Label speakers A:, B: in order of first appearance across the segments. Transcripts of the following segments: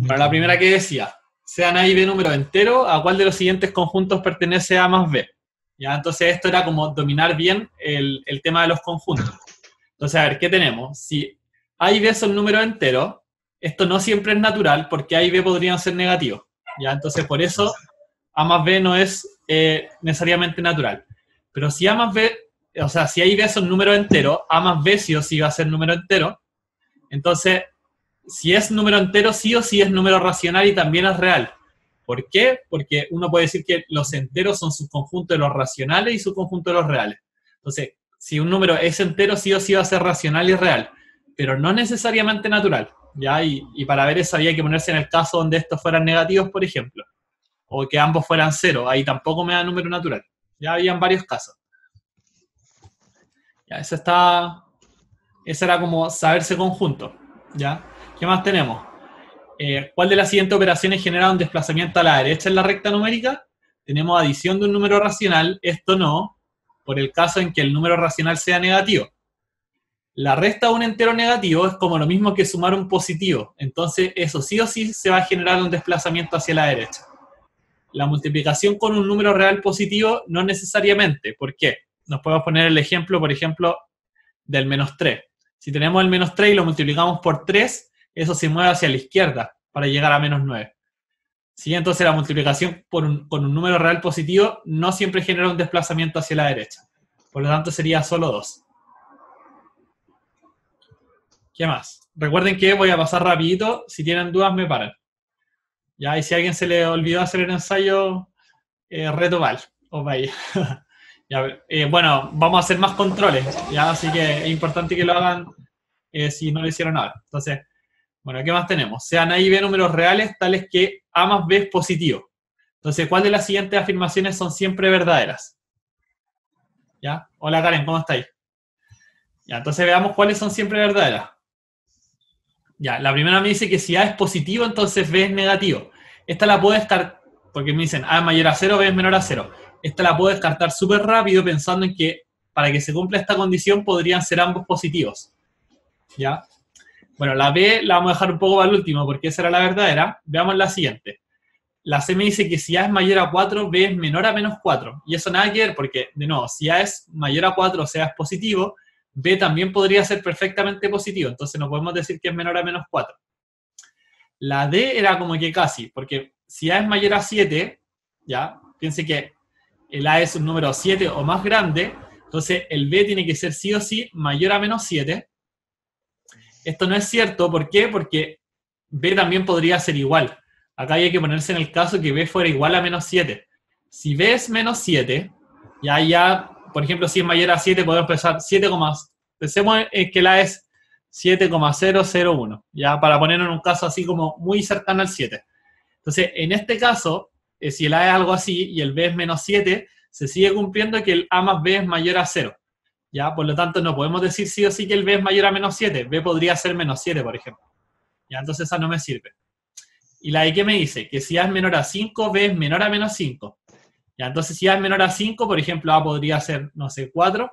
A: Bueno, la primera que decía, sean A y B números enteros, ¿a cuál de los siguientes conjuntos pertenece A más B? ¿Ya? Entonces esto era como dominar bien el tema de los conjuntos. Entonces, a ver, ¿qué tenemos? Si A y B son números enteros, esto no siempre es natural porque A y B podrían ser negativos. ¿Ya? Entonces, por eso A más B no es necesariamente natural. Pero si A más B, o sea, si A y B son números enteros, A más B sí o sí va a ser número entero. Entonces, si es número entero, sí o sí es número racional y también es real. ¿Por qué? Porque uno puede decir que los enteros son subconjuntos de los racionales y subconjuntos de los reales. Entonces, si un número es entero, sí o sí va a ser racional y real, pero no necesariamente natural. ¿Ya? Y para ver eso había que ponerse en el caso donde estos fueran negativos, por ejemplo, o que ambos fueran cero. Ahí tampoco me da número natural. Ya habían varios casos. Ya, eso era como saberse conjunto. ¿Ya? ¿Qué más tenemos? ¿Cuál de las siguientes operaciones genera un desplazamiento a la derecha en la recta numérica? Tenemos adición de un número racional, esto no, por el caso en que el número racional sea negativo. La resta de un entero negativo es como lo mismo que sumar un positivo, entonces eso sí o sí se va a generar un desplazamiento hacia la derecha. La multiplicación con un número real positivo no necesariamente. ¿Por qué? Nos podemos poner el ejemplo, por ejemplo, del menos 3. Si tenemos el menos 3 y lo multiplicamos por 3, eso se mueve hacia la izquierda para llegar a menos 9. ¿Sí? Entonces la multiplicación con un número real positivo no siempre genera un desplazamiento hacia la derecha. Por lo tanto sería solo 2. ¿Qué más? Recuerden que voy a pasar rapidito. Si tienen dudas me paran. Ya, y si a alguien se le olvidó hacer el ensayo, reto mal. Os vaya. Ya, bueno, vamos a hacer más controles. Ya, así que es importante que lo hagan si no lo hicieron nada. Entonces, bueno, ¿qué más tenemos? Sean A y B números reales tales que A más B es positivo. Entonces, ¿cuál de las siguientes afirmaciones son siempre verdaderas? ¿Ya? Hola Karen, ¿cómo estáis? Ya, entonces veamos cuáles son siempre verdaderas. Ya, la primera me dice que si A es positivo, entonces B es negativo. Esta la puedo descartar, porque me dicen A es mayor a 0, B es menor a 0. Esta la puedo descartar súper rápido pensando en que para que se cumpla esta condición podrían ser ambos positivos. ¿Ya? Bueno, la B la vamos a dejar un poco para el último porque esa era la verdadera. Veamos la siguiente. La C me dice que si A es mayor a 4, B es menor a menos 4. Y eso nada que ver porque, de nuevo, si A es mayor a 4, o sea, es positivo, B también podría ser perfectamente positivo. Entonces no podemos decir que es menor a menos 4. La D era como que casi, porque si A es mayor a 7, ya, piense que el A es un número 7 o más grande, entonces el B tiene que ser sí o sí mayor a menos 7. Esto no es cierto, ¿por qué? Porque B también podría ser igual. Acá hay que ponerse en el caso que B fuera igual a menos 7. Si B es menos 7, ya, por ejemplo, si es mayor a 7, podemos pensar 7, pensemos en que la es 7,001, ya para ponerlo en un caso así como muy cercano al 7. Entonces, en este caso, si el A es algo así y el B es menos 7, se sigue cumpliendo que el A más B es mayor a 0. ¿Ya? Por lo tanto, no podemos decir sí o sí que el B es mayor a menos 7. B podría ser menos 7, por ejemplo. ¿Ya? Entonces esa no me sirve. Y la de qué me dice que si A es menor a 5, B es menor a menos 5. ¿Ya? Entonces si A es menor a 5, por ejemplo, A podría ser, no sé, 4,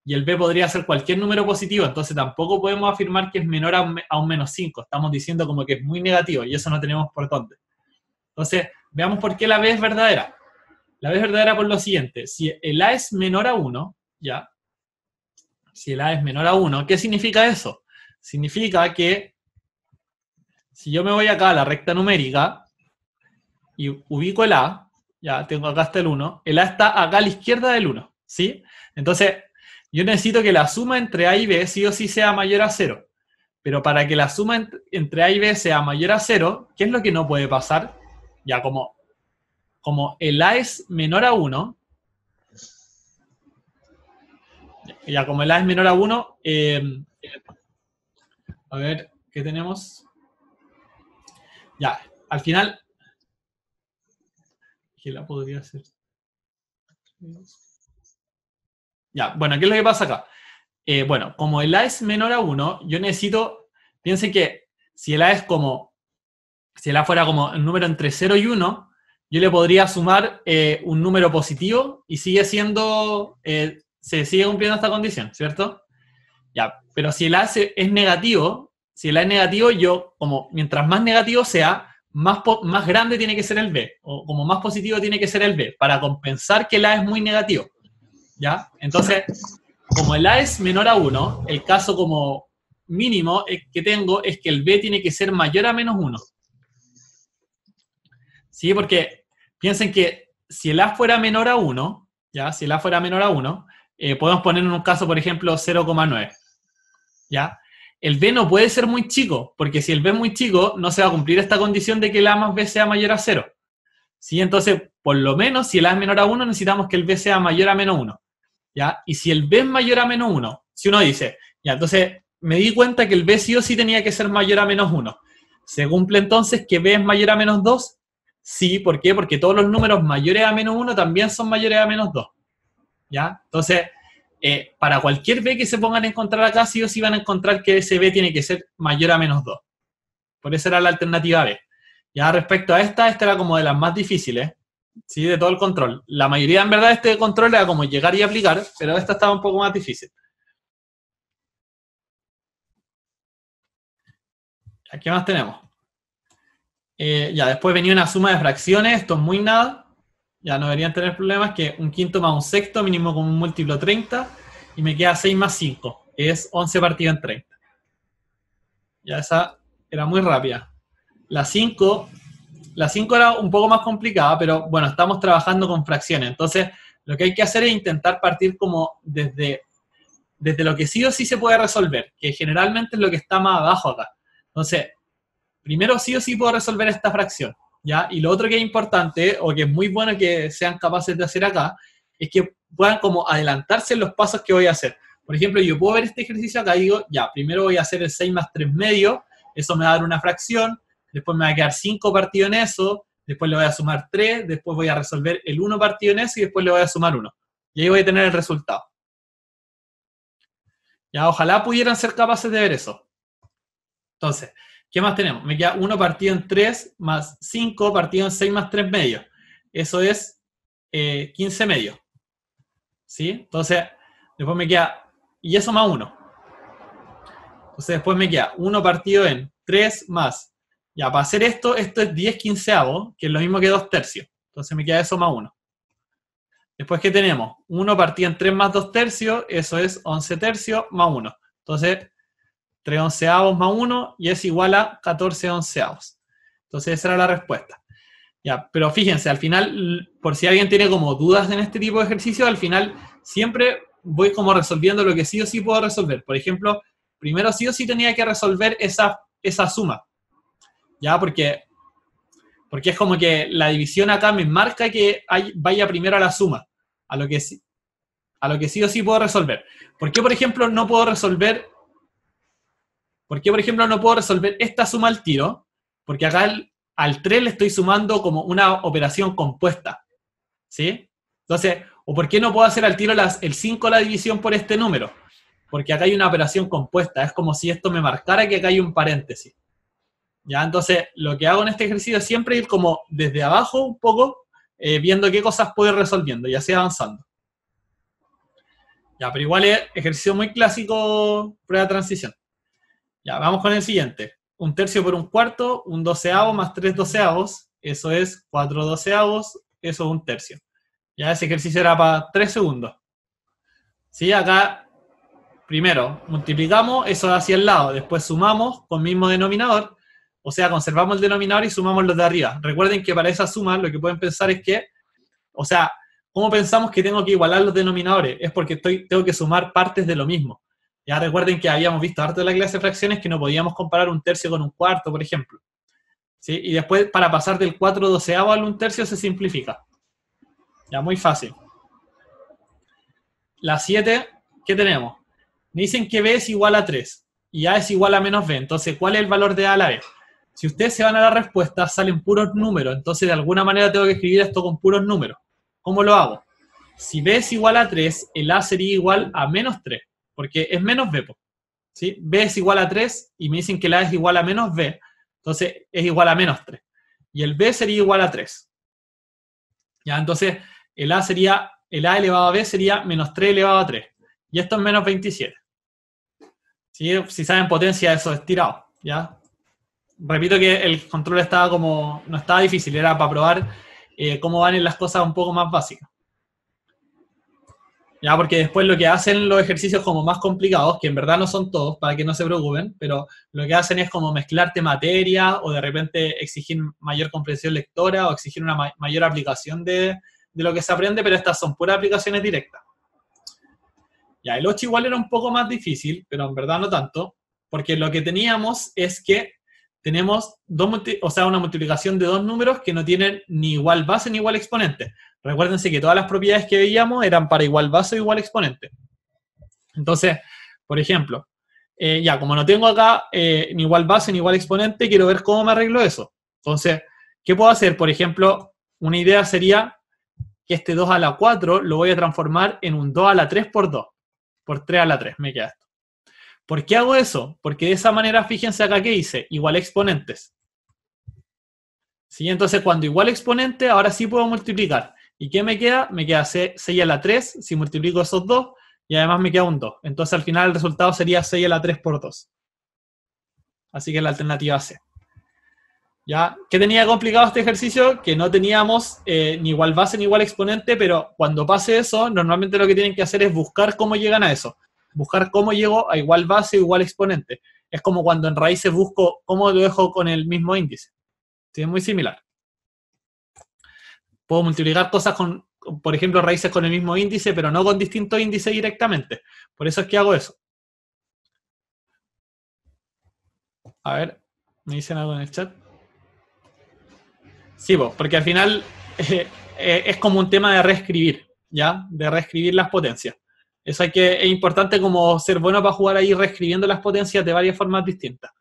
A: y el B podría ser cualquier número positivo. Entonces tampoco podemos afirmar que es menor a un menos 5. Estamos diciendo como que es muy negativo, y eso no tenemos por dónde. Entonces, veamos por qué la B es verdadera. La B es verdadera por lo siguiente. Si el A es menor a 1, ¿ya? Si el A es menor a 1, ¿qué significa eso? Significa que si yo me voy acá a la recta numérica y ubico el A, ya tengo acá hasta el 1, el A está acá a la izquierda del 1, ¿sí? Entonces, yo necesito que la suma entre A y B sí o sí sea mayor a 0. Pero para que la suma entre A y B sea mayor a 0, ¿qué es lo que no puede pasar? Ya como el A es menor a 1, ya como el A es menor a 1, a ver, ¿qué tenemos? Ya, al final, ¿qué la podría hacer? Ya, bueno, ¿qué es lo que pasa acá? Bueno, como el A es menor a 1, yo necesito, piensen que si el A fuera como el número entre 0 y 1, yo le podría sumar un número positivo y sigue siendo, se sigue cumpliendo esta condición, ¿cierto? Ya, pero si el A es negativo, yo, como mientras más negativo sea, más grande tiene que ser el B, o como más positivo tiene que ser el B, para compensar que el A es muy negativo, ¿ya? Entonces, como el A es menor a 1, el caso como mínimo que tengo es que el B tiene que ser mayor a menos 1. ¿Sí? Porque piensen que si el A fuera menor a 1, ¿ya? Si el A fuera menor a 1, podemos poner en un caso, por ejemplo, 0,9, ¿ya? El B no puede ser muy chico, porque si el B es muy chico, no se va a cumplir esta condición de que el A más B sea mayor a 0. ¿Sí? Entonces, por lo menos, si el A es menor a 1, necesitamos que el B sea mayor a menos 1. ¿Ya? Y si el B es mayor a menos 1, si uno dice, ya, entonces me di cuenta que el B sí o sí tenía que ser mayor a menos 1. ¿Se cumple entonces que B es mayor a menos 2? Sí, ¿por qué? Porque todos los números mayores a menos 1 también son mayores a menos 2. ¿Ya? Entonces, para cualquier B que se pongan a encontrar acá, sí o sí van a encontrar que ese B tiene que ser mayor a menos 2. Por eso era la alternativa B. Ya respecto a esta era como de las más difíciles, ¿sí? De todo el control. La mayoría, en verdad, de este control era como llegar y aplicar, pero esta estaba un poco más difícil. ¿Qué más tenemos? Ya, después venía una suma de fracciones, esto es muy nada, ya no deberían tener problemas, que un quinto más un sexto, mínimo con un múltiplo 30, y me queda 6 más 5, que es 11 partido en 30. Ya esa era muy rápida. La 5 era un poco más complicada, pero bueno, estamos trabajando con fracciones, entonces lo que hay que hacer es intentar partir como desde lo que sí o sí se puede resolver, que generalmente es lo que está más abajo acá. Entonces, primero sí o sí puedo resolver esta fracción, ¿ya? Y lo otro que es importante, o que es muy bueno que sean capaces de hacer acá, es que puedan como adelantarse en los pasos que voy a hacer. Por ejemplo, yo puedo ver este ejercicio acá y digo, ya, primero voy a hacer el 6 más 3 medios, eso me va a dar una fracción, después me va a quedar 5 partido en eso, después le voy a sumar 3, después voy a resolver el 1 partido en eso y después le voy a sumar 1. Y ahí voy a tener el resultado. Ya, ojalá pudieran ser capaces de ver eso. Entonces, ¿qué más tenemos? Me queda 1 partido en 3 más 5 partido en 6 más 3 medios. Eso es 15 medios. ¿Sí? Entonces, después me queda, y eso más 1. Entonces, después me queda 1 partido en 3 más. Ya, para hacer esto es 10 quinceavos, que es lo mismo que 2 tercios. Entonces me queda eso más 1. Después, ¿qué tenemos? 1 partido en 3 más 2 tercios, eso es 11 tercios más 1. Entonces, 3 onceavos más 1 y es igual a 14 onceavos. Entonces esa era la respuesta. Ya, pero fíjense, al final, por si alguien tiene como dudas en este tipo de ejercicio, al final siempre voy como resolviendo lo que sí o sí puedo resolver. Por ejemplo, primero sí o sí tenía que resolver esa suma. Ya, porque es como que la división acá me marca que vaya primero a la suma, a lo que sí o sí puedo resolver. ¿Por qué, por ejemplo, no puedo resolver esta suma al tiro? Porque acá al 3 le estoy sumando como una operación compuesta, ¿sí? Entonces, ¿o por qué no puedo hacer al tiro el 5 la división por este número? Porque acá hay una operación compuesta, es como si esto me marcara que acá hay un paréntesis. ¿Ya? Entonces, lo que hago en este ejercicio es siempre ir como desde abajo un poco, viendo qué cosas puedo ir resolviendo y así avanzando. Ya, pero igual es ejercicio muy clásico, prueba de transición. Ya, vamos con el siguiente. 1/3 por 1/4, 1/12 más 3 doceavos, eso es 4 doceavos, eso es 1/3. Ya, ese ejercicio era para 3 segundos. ¿Sí? Acá, primero, multiplicamos, eso hacia el lado, después sumamos con mismo denominador, o sea, conservamos el denominador y sumamos los de arriba. Recuerden que para esa suma lo que pueden pensar es que, o sea, ¿cómo pensamos que tengo que igualar los denominadores? Es porque tengo que sumar partes de lo mismo. Ya recuerden que habíamos visto harto de la clase de fracciones que no podíamos comparar 1/3 con 1/4, por ejemplo. ¿Sí? Y después, para pasar del 4 doceavo al 1/3 se simplifica. Ya, muy fácil. La 7, ¿qué tenemos? Me dicen que B es igual a 3 y A es igual a menos B. Entonces, ¿cuál es el valor de A a la B? Si ustedes se van a la respuesta, salen puros números. Entonces, de alguna manera tengo que escribir esto con puros números. ¿Cómo lo hago? Si B es igual a 3, el A sería igual a menos 3, porque es menos B. ¿Sí? B es igual a 3 y me dicen que el A es igual a menos B, entonces es igual a menos 3. Y el B sería igual a 3. ¿Ya? Entonces, el A elevado a B sería menos 3 elevado a 3. Y esto es menos 27. ¿Sí? Si saben potencia, eso es tirado. ¿Ya? repito que el control estaba como, no estaba difícil, era para probar cómo van en las cosas un poco más básicas. Ya, porque después lo que hacen los ejercicios como más complicados, que en verdad no son todos, para que no se preocupen, pero lo que hacen es como mezclarte materia o de repente exigir mayor comprensión lectora o exigir una mayor aplicación de lo que se aprende, pero estas son puras aplicaciones directas. Ya, el 8 igual era un poco más difícil, pero en verdad no tanto, porque lo que teníamos es que tenemos una multiplicación de dos números que no tienen ni igual base ni igual exponente. Recuérdense que todas las propiedades que veíamos eran para igual base o igual exponente. Entonces, por ejemplo, ya, como no tengo acá ni igual base ni igual exponente, quiero ver cómo me arreglo eso. Entonces, ¿qué puedo hacer? Por ejemplo, una idea sería que este 2 a la 4 lo voy a transformar en un 2 a la 3 por 2. Por 3 a la 3, me queda esto. ¿Por qué hago eso? Porque de esa manera, fíjense acá que hice, igual exponentes. ¿Sí? Entonces, cuando igual exponente, ahora sí puedo multiplicar. ¿Y qué me queda? Me queda 6 a la 3, si multiplico esos dos, y además me queda un 2. Entonces, al final el resultado sería 6 a la 3 por 2. Así que la alternativa C. ¿Ya? ¿Qué tenía complicado este ejercicio? Que no teníamos ni igual base ni igual exponente, pero cuando pase eso, normalmente lo que tienen que hacer es buscar cómo llegan a eso. Buscar cómo llego a igual base o igual exponente. Es como cuando en raíces busco cómo lo dejo con el mismo índice. ¿Sí? Es muy similar. Puedo multiplicar cosas con, por ejemplo, raíces con el mismo índice, pero no con distintos índices directamente. Por eso es que hago eso. A ver, ¿me dicen algo en el chat? Sí, porque al final es como un tema de reescribir, ¿ya? De reescribir las potencias. Eso es importante como ser bueno para jugar ahí reescribiendo las potencias de varias formas distintas.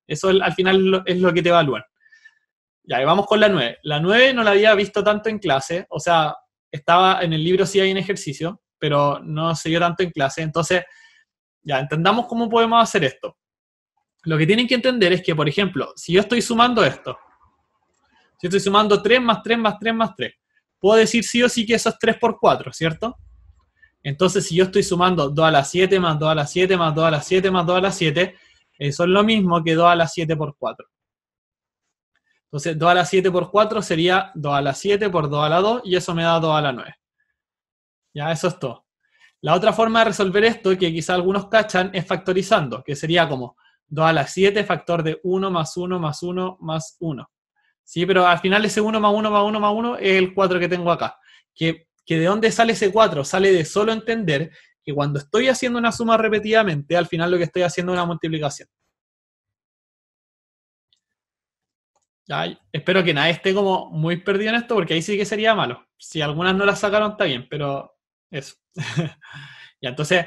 A: Eso al final es lo que te evalúan. Ya, y vamos con la 9. La 9 no la había visto tanto en clase, o sea, estaba en el libro sí hay un ejercicio, pero no se vio tanto en clase. Entonces, ya, entendamos cómo podemos hacer esto. Lo que tienen que entender es que, por ejemplo, si yo estoy sumando esto, si estoy sumando 3 más 3 más 3 más 3, puedo decir sí o sí que eso es 3 por 4, ¿cierto? Entonces, si yo estoy sumando 2 a la 7 más 2 a la 7 más 2 a la 7 más 2 a la 7, eso es lo mismo que 2 a la 7 por 4. Entonces, 2 a la 7 por 4 sería 2 a la 7 por 2 a la 2, y eso me da 2 a la 9. Ya, eso es todo. La otra forma de resolver esto, que quizá algunos cachan, es factorizando, que sería como 2 a la 7 factor de 1 más 1 más 1 más 1. ¿Sí? Pero al final ese 1 más 1 más 1 más 1 es el 4 que tengo acá. ¿Que de dónde sale ese 4? Sale de solo entender que cuando estoy haciendo una suma repetidamente, al final lo que estoy haciendo es una multiplicación. Ya, espero que nadie esté como muy perdido en esto, porque ahí sí que sería malo. Si algunas no las sacaron, está bien, pero eso. Ya, entonces,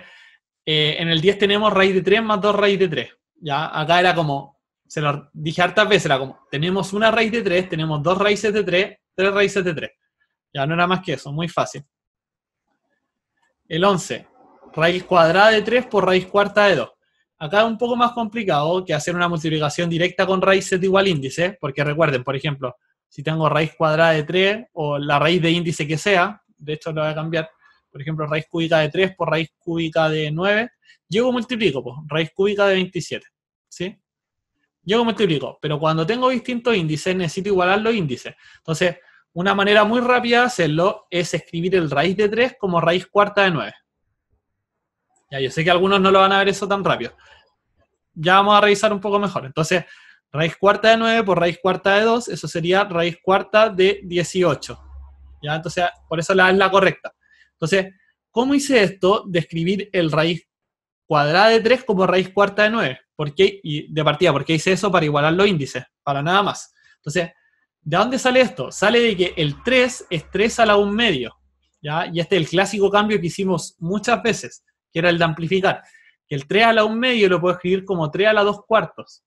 A: en el 10 tenemos raíz de 3 más 2 raíz de 3. Ya, acá era como, se lo dije hartas veces, era como, tenemos una raíz de 3, tenemos 2 raíces de 3, 3 raíces de 3. Ya, no era más que eso, muy fácil. El 11, raíz cuadrada de 3 por raíz cuarta de 2. Acá es un poco más complicado que hacer una multiplicación directa con raíces de igual índice, porque recuerden, por ejemplo, si tengo raíz cuadrada de 3 o la raíz de índice que sea, de hecho lo voy a cambiar, por ejemplo, raíz cúbica de 3 por raíz cúbica de 9, llego multiplico, pues, raíz cúbica de 27, ¿sí? Llego multiplico, pero cuando tengo distintos índices necesito igualar los índices. Entonces, una manera muy rápida de hacerlo es escribir el raíz de 3 como raíz cuarta de 9. Ya, yo sé que algunos no lo van a ver eso tan rápido. Ya vamos a revisar un poco mejor. Entonces, raíz cuarta de 9 por raíz cuarta de 2, eso sería raíz cuarta de 18. ¿Ya? Entonces, por eso es la correcta. Entonces, ¿cómo hice esto de escribir el raíz cuadrada de 3 como raíz cuarta de 9? ¿Por qué? Y de partida, ¿por qué hice eso? Para igualar los índices, para nada más. Entonces, ¿de dónde sale esto? Sale de que el 3 es 3 a la 1 medio, ¿ya? Y este es el clásico cambio que hicimos muchas veces, que era el de amplificar. Que el 3 a la 1 medio lo puedo escribir como 3 a la 2 cuartos.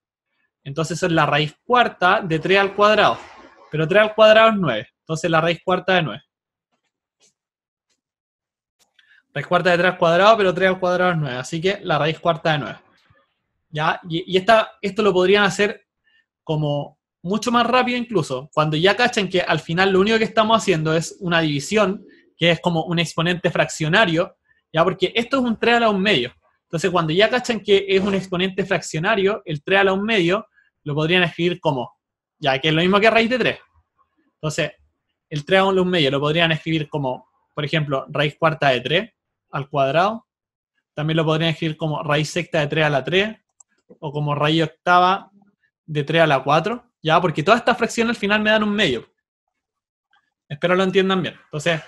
A: Entonces eso es la raíz cuarta de 3 al cuadrado. Pero 3 al cuadrado es 9. Entonces la raíz cuarta de 9. Raíz cuarta de 3 al cuadrado, pero 3 al cuadrado es 9. Así que la raíz cuarta de 9. ¿Ya? Y esto lo podrían hacer como mucho más rápido incluso. Cuando ya cachan que al final lo único que estamos haciendo es una división, que es como un exponente fraccionario, ¿ya? Porque esto es un 3 a la 1 medio. Entonces, cuando ya cachan que es un exponente fraccionario, el 3 a la 1 medio, lo podrían escribir como, ya que es lo mismo que raíz de 3. Entonces, el 3 a un medio lo podrían escribir como, por ejemplo, raíz cuarta de 3 al cuadrado. También lo podrían escribir como raíz sexta de 3 a la 3, o como raíz octava de 3 a la 4, ya, porque todas estas fracciones al final me dan un medio. Espero lo entiendan bien. Entonces,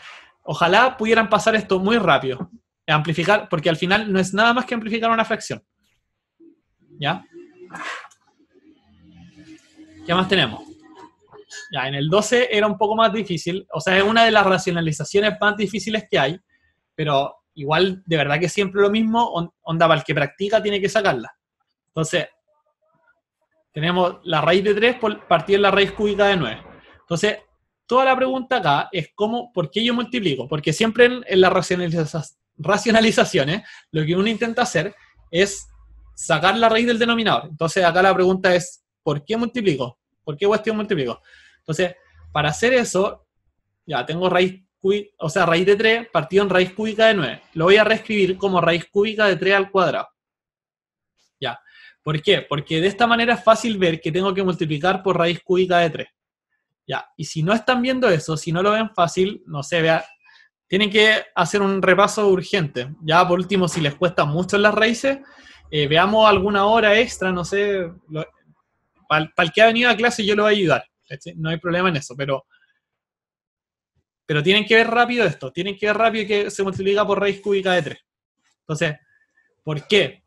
A: ojalá pudieran pasar esto muy rápido. Amplificar, porque al final no es nada más que amplificar una fracción. ¿Ya? ¿Qué más tenemos? Ya, en el 12 era un poco más difícil. O sea, es una de las racionalizaciones más difíciles que hay, pero igual, de verdad que siempre lo mismo, onda para el que practica tiene que sacarla. Entonces, tenemos la raíz de 3 por partir de la raíz cúbica de 9. Entonces, toda la pregunta acá es ¿por qué yo multiplico? Porque siempre en las racionalizaciones lo que uno intenta hacer es sacar la raíz del denominador. Entonces, acá la pregunta es ¿por qué multiplico? ¿Por qué cuestión multiplico? Entonces, para hacer eso, ya tengo raíz de 3 partido en raíz cúbica de 9. Lo voy a reescribir como raíz cúbica de 3 al cuadrado. Ya. ¿Por qué? Porque de esta manera es fácil ver que tengo que multiplicar por raíz cúbica de 3. Ya. Y si no están viendo eso, si no lo ven fácil, no sé, tienen que hacer un repaso urgente. Ya, por último, si les cuesta mucho las raíces, veamos alguna hora extra, no sé. Para el que ha venido a clase yo lo voy a ayudar. No hay problema en eso, pero tienen que ver rápido esto. Tienen que ver rápido que se multiplica por raíz cúbica de 3. Entonces, ¿por qué?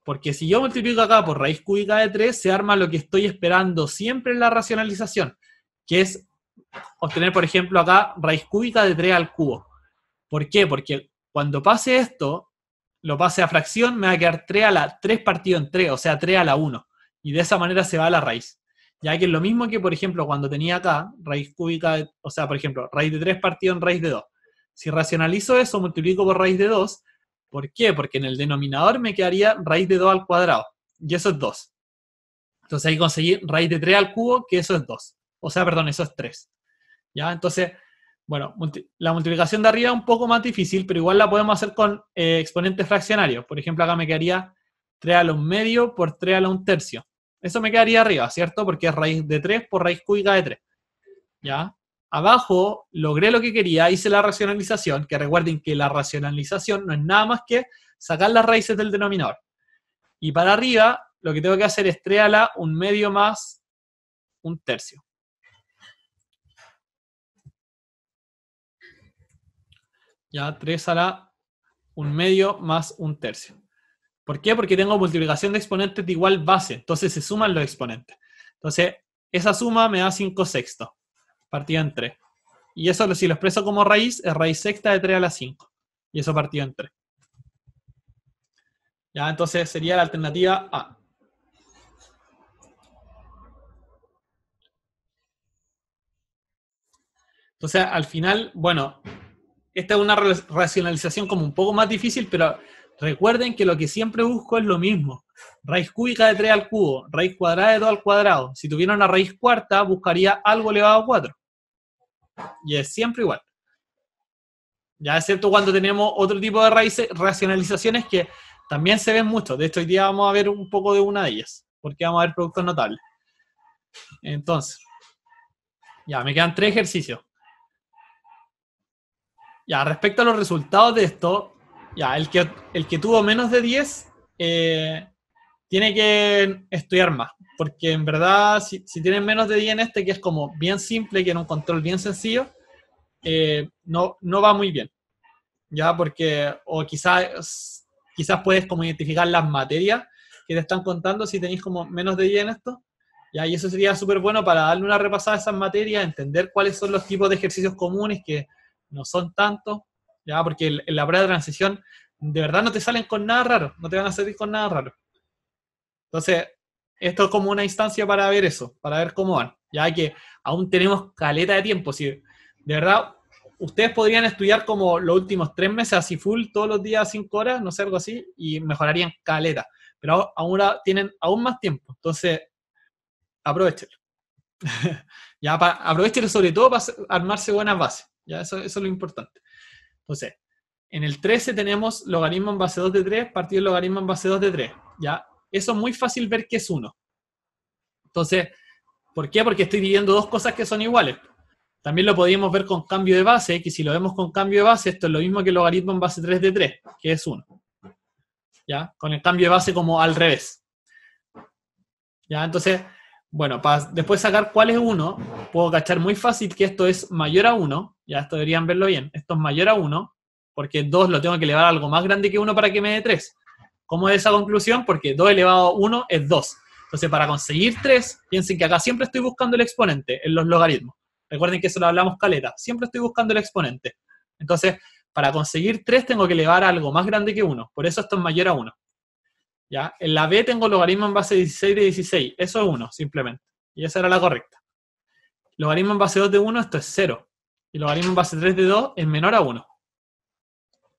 A: Porque si yo multiplico acá por raíz cúbica de 3, se arma lo que estoy esperando siempre en la racionalización, que es obtener, por ejemplo, acá raíz cúbica de 3 al cubo. ¿Por qué? Porque cuando pase esto, lo pase a fracción, me va a quedar 3 a la 3 partido en 3, o sea, 3 a la 1. Y de esa manera se va a la raíz. Ya que es lo mismo que, por ejemplo, cuando tenía acá raíz cúbica, o sea, por ejemplo, raíz de 3 partido en raíz de 2. Si racionalizo eso, multiplico por raíz de 2. ¿Por qué? Porque en el denominador me quedaría raíz de 2 al cuadrado. Y eso es 2. Entonces ahí conseguí raíz de 3 al cubo, que eso es 2. O sea, perdón, eso es 3. ¿Ya? Entonces, bueno, la multiplicación de arriba es un poco más difícil, pero igual la podemos hacer con exponentes fraccionarios. Por ejemplo, acá me quedaría 3 a la 1 medio por 3 a la 1 tercio. Eso me quedaría arriba, ¿cierto? Porque es raíz de 3 por raíz cúbica de 3. ¿Ya? Abajo logré lo que quería, hice la racionalización, que recuerden que la racionalización no es nada más que sacar las raíces del denominador. Y para arriba, lo que tengo que hacer es 3 a la 1 medio más 1 tercio. Ya, 3 a la 1 medio más 1 tercio. ¿Por qué? Porque tengo multiplicación de exponentes de igual base, entonces se suman los exponentes. Entonces, esa suma me da 5 sextos, partido en 3. Y eso, si lo expreso como raíz, es raíz sexta de 3 a la 5. Y eso partido en 3. Ya, entonces sería la alternativa A. Entonces, al final, bueno, esta es una racionalización como un poco más difícil, pero recuerden que lo que siempre busco es lo mismo. Raíz cúbica de 3 al cubo, raíz cuadrada de 2 al cuadrado. Si tuviera una raíz cuarta, buscaría algo elevado a 4. Y es siempre igual. Ya excepto cuando tenemos otro tipo de racionalizaciones que también se ven mucho. De hecho, hoy día vamos a ver un poco de una de ellas, porque vamos a ver productos notables. Entonces, ya, me quedan 3 ejercicios. Ya, respecto a los resultados de esto, ya, el que tuvo menos de 10 tiene que estudiar más, porque en verdad, si tienen menos de 10 en este, que es como bien simple, que era un control bien sencillo, no va muy bien. Ya, porque, o quizás puedes como identificar las materias que te están contando si tenéis como menos de 10 en esto. Ya, y eso sería súper bueno para darle una repasada a esas materias, entender cuáles son los tipos de ejercicios comunes que no son tantos, ya, porque en la prueba de transición de verdad no te salen con nada raro, no te van a salir con nada raro. Entonces, esto es como una instancia para ver eso, para ver cómo van, ya que aún tenemos caleta de tiempo. Si de verdad ustedes podrían estudiar como los últimos 3 meses así full, todos los días 5 horas, no sé, algo así, y mejorarían caleta. Pero ahora tienen aún más tiempo, entonces aprovechenlo. Ya, aprovechenlo sobre todo para armarse buenas bases. Ya, eso es lo importante. Entonces, en el 13 tenemos logaritmo en base 2 de 3 partido del logaritmo en base 2 de 3. ¿Ya? Eso es muy fácil ver que es 1. Entonces, ¿por qué? Porque estoy dividiendo dos cosas que son iguales. También lo podríamos ver con cambio de base, que si lo vemos con cambio de base, esto es lo mismo que el logaritmo en base 3 de 3, que es 1. ¿Ya? Con el cambio de base como al revés. ¿Ya? Entonces, bueno, para después sacar cuál es 1, puedo cachar muy fácil que esto es mayor a 1. Ya, esto deberían verlo bien. Esto es mayor a 1, porque 2 lo tengo que elevar a algo más grande que 1 para que me dé 3. ¿Cómo es esa conclusión? Porque 2 elevado a 1 es 2. Entonces, para conseguir 3, piensen que acá siempre estoy buscando el exponente en los logaritmos. Recuerden que eso lo hablamos caleta. Siempre estoy buscando el exponente. Entonces, para conseguir 3 tengo que elevar a algo más grande que 1. Por eso esto es mayor a 1. ¿Ya? En la B tengo logaritmo en base 16 de 16. Eso es 1, simplemente. Y esa era la correcta. Logaritmo en base 2 de 1, esto es 0. Y logaritmo en base 3 de 2 es menor a 1.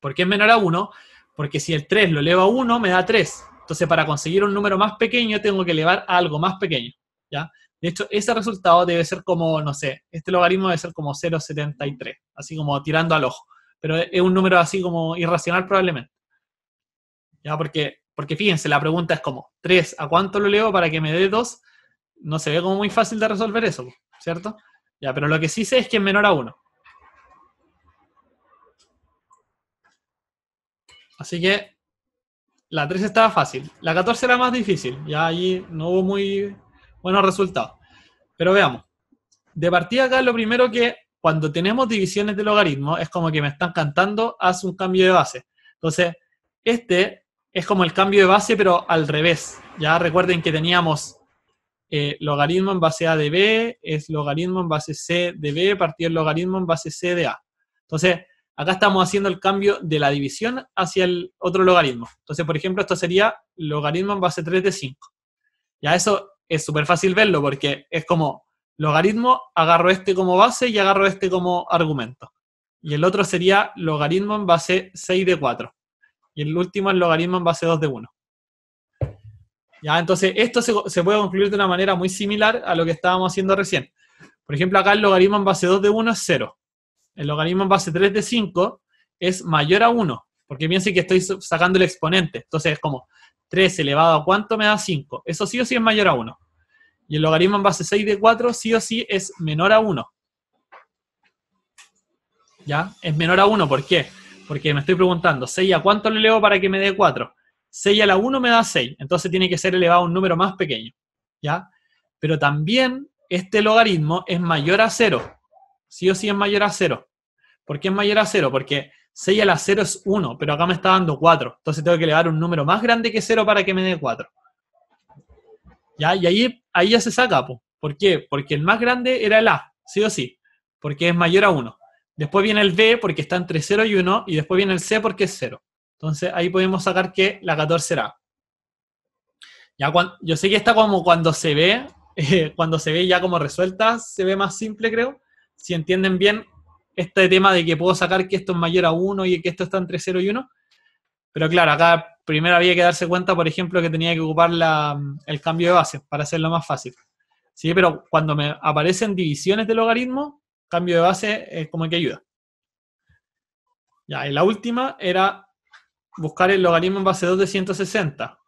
A: ¿Por qué es menor a 1? Porque si el 3 lo elevo a 1, me da 3. Entonces, para conseguir un número más pequeño, tengo que elevar a algo más pequeño. ¿Ya? De hecho, ese resultado debe ser como, no sé, este logaritmo debe ser como 0,73. Así como tirando al ojo. Pero es un número así como irracional probablemente. ¿Ya? Porque fíjense, la pregunta es como, 3, ¿a cuánto lo elevo para que me dé 2? No se ve como muy fácil de resolver eso, ¿cierto? Ya, pero lo que sí sé es que es menor a 1. Así que la 3 estaba fácil. La 14 era más difícil. Ya allí no hubo muy buenos resultados. Pero veamos. De partida acá lo primero que cuando tenemos divisiones de logaritmos es como que me están cantando, haz un cambio de base. Entonces, este es como el cambio de base, pero al revés. Ya recuerden que teníamos logaritmo en base A de B, es logaritmo en base C de B, partido el logaritmo en base C de A. Entonces, acá estamos haciendo el cambio de la división hacia el otro logaritmo. Entonces, por ejemplo, esto sería logaritmo en base 3 de 5. Ya eso es súper fácil verlo porque es como logaritmo, agarro este como base y agarro este como argumento. Y el otro sería logaritmo en base 6 de 4. Y el último es logaritmo en base 2 de 1. ¿Ya? Entonces, esto se puede concluir de una manera muy similar a lo que estábamos haciendo recién. Por ejemplo, acá el logaritmo en base 2 de 1 es 0. El logaritmo en base 3 de 5 es mayor a 1, porque piensen que estoy sacando el exponente. Entonces es como 3 elevado a ¿cuánto me da? 5. Eso sí o sí es mayor a 1. Y el logaritmo en base 6 de 4 sí o sí es menor a 1. ¿Ya? Es menor a 1, ¿por qué? Porque me estoy preguntando, ¿6 a cuánto le elevo para que me dé 4? 6 a la 1 me da 6, entonces tiene que ser elevado a un número más pequeño. ¿Ya? Pero también este logaritmo es mayor a 0. Sí o sí es mayor a 0. ¿Por qué es mayor a 0? Porque 6 a la 0 es 1, pero acá me está dando 4. Entonces tengo que elevar un número más grande que 0 para que me dé 4. ¿Ya? Y ahí ya se saca, po. ¿Por qué? Porque el más grande era el A, sí o sí, porque es mayor a 1. Después viene el B porque está entre 0 y 1, y después viene el C porque es 0. Entonces ahí podemos sacar que la 14 era A. Ya yo sé que está como cuando se ve ya como resuelta, se ve más simple, creo. Si entienden bien este tema de que puedo sacar que esto es mayor a 1 y que esto está entre 0 y 1. Pero claro, acá primero había que darse cuenta, por ejemplo, que tenía que ocupar el cambio de base para hacerlo más fácil. Sí, pero cuando me aparecen divisiones de logaritmo, cambio de base es como que ayuda. Ya, y la última era buscar el logaritmo en base 2 de 160.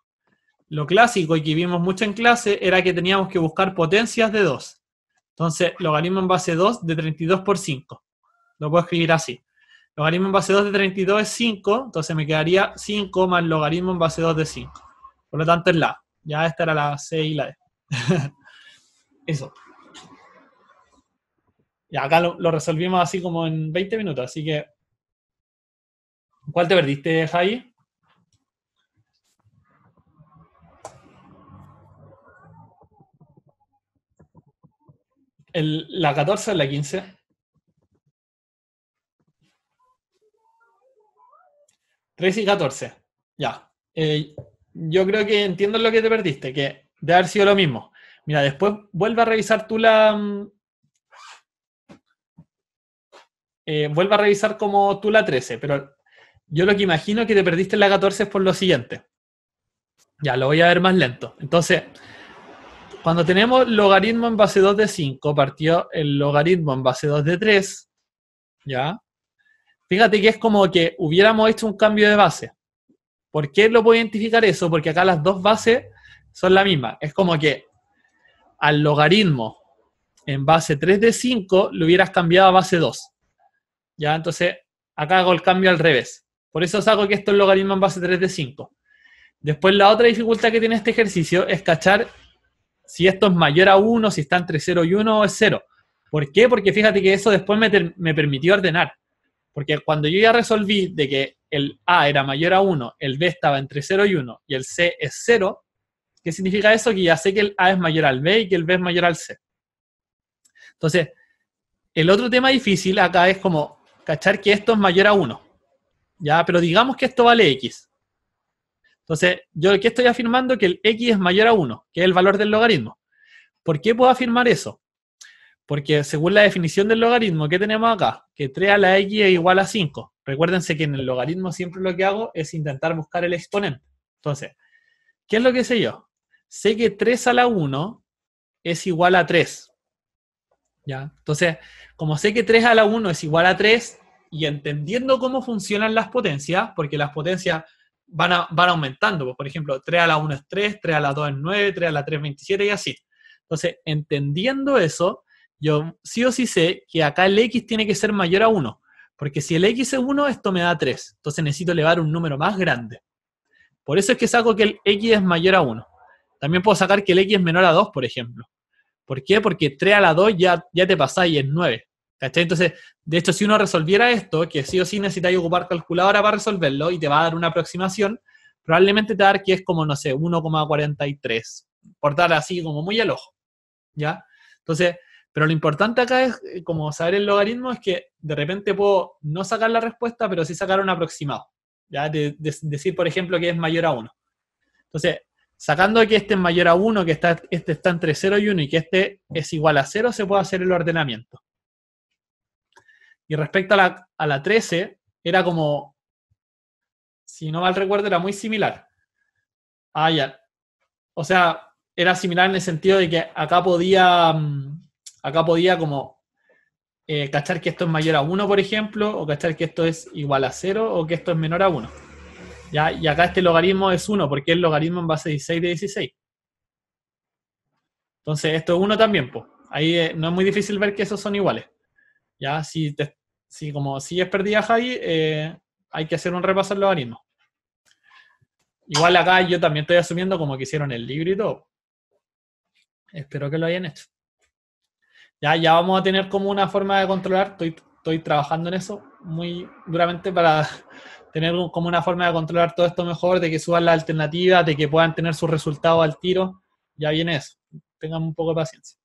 A: Lo clásico y que vimos mucho en clase era que teníamos que buscar potencias de 2. Entonces, logaritmo en base 2 de 32 por 5. Lo puedo escribir así. Logaritmo en base 2 de 32 es 5, entonces me quedaría 5 más logaritmo en base 2 de 5. Por lo tanto es la A. Ya esta era la C y la D. Eso. Y acá lo resolvimos así como en 20 minutos, así que... ¿Cuál te perdiste, Javi? ¿La 14 o la 15? ¿13 y 14? Ya. Yo creo que entiendo lo que te perdiste, que debe haber sido lo mismo. Mira, después vuelve a revisar tú vuelve a revisar como tú la 13, pero yo lo que imagino que te perdiste en la 14 es por lo siguiente. Ya, lo voy a ver más lento. Entonces, cuando tenemos logaritmo en base 2 de 5, partió el logaritmo en base 2 de 3, ¿ya? Fíjate que es como que hubiéramos hecho un cambio de base. ¿Por qué lo puedo identificar eso? Porque acá las dos bases son la misma. Es como que al logaritmo en base 3 de 5 lo hubieras cambiado a base 2. ¿Ya? Entonces, acá hago el cambio al revés. Por eso saco que esto es logaritmo en base 3 de 5. Después, la otra dificultad que tiene este ejercicio es cachar si esto es mayor a 1, si está entre 0 y 1 o es 0. ¿Por qué? Porque fíjate que eso después me permitió ordenar. Porque cuando yo ya resolví de que el A era mayor a 1, el B estaba entre 0 y 1 y el C es 0, ¿qué significa eso? Que ya sé que el A es mayor al B y que el B es mayor al C. Entonces, el otro tema difícil acá es como cachar que esto es mayor a 1. ¿Ya? Pero digamos que esto vale X. Entonces, yo aquí estoy afirmando que el X es mayor a 1, que es el valor del logaritmo. ¿Por qué puedo afirmar eso? Porque según la definición del logaritmo que tenemos acá, que 3 a la X es igual a 5. Recuérdense que en el logaritmo siempre lo que hago es intentar buscar el exponente. Entonces, ¿qué es lo que sé yo? Sé que 3 a la 1 es igual a 3. ¿Ya? Entonces, como sé que 3 a la 1 es igual a 3, y entendiendo cómo funcionan las potencias, porque las potencias van aumentando, pues, por ejemplo, 3 a la 1 es 3, 3 a la 2 es 9, 3 a la 3 es 27 y así. Entonces, entendiendo eso, yo sí o sí sé que acá el X tiene que ser mayor a 1, porque si el X es 1, esto me da 3, entonces necesito elevar un número más grande. Por eso es que saco que el X es mayor a 1. También puedo sacar que el X es menor a 2, por ejemplo. ¿Por qué? Porque 3 a la 2 ya te pasáis y es 9. ¿Cachai? Entonces, de hecho, si uno resolviera esto, que sí o sí necesitáis ocupar calculadora para resolverlo y te va a dar una aproximación, probablemente te va a dar que es como, no sé, 1,43. Por dar así como muy al ojo. ¿Ya? Entonces, pero lo importante acá es, como saber el logaritmo, es que de repente puedo no sacar la respuesta, pero sí sacar un aproximado. ¿Ya? Decir, por ejemplo, que es mayor a 1. Entonces, sacando que este es mayor a 1, que este está entre 0 y 1 y que este es igual a 0, se puede hacer el ordenamiento. Y respecto a la 13, era como, si no mal recuerdo, era muy similar. Ah, ya. O sea, era similar en el sentido de que acá podía como cachar que esto es mayor a 1, por ejemplo, o cachar que esto es igual a 0 o que esto es menor a 1. ¿Ya? Y acá este logaritmo es 1, porque es logaritmo en base 16 de 16. Entonces, esto es 1 también, pues. Ahí no es muy difícil ver que esos son iguales. Ya, si como sigues perdida, Javi, hay que hacer un repaso al logaritmo. Igual acá yo también estoy asumiendo como que hicieron el libro y todo. Espero que lo hayan hecho. Ya vamos a tener como una forma de controlar. Estoy trabajando en eso muy duramente para tener como una forma de controlar todo esto mejor, de que suban las alternativas, de que puedan tener sus resultados al tiro. Ya viene eso. Tengan un poco de paciencia.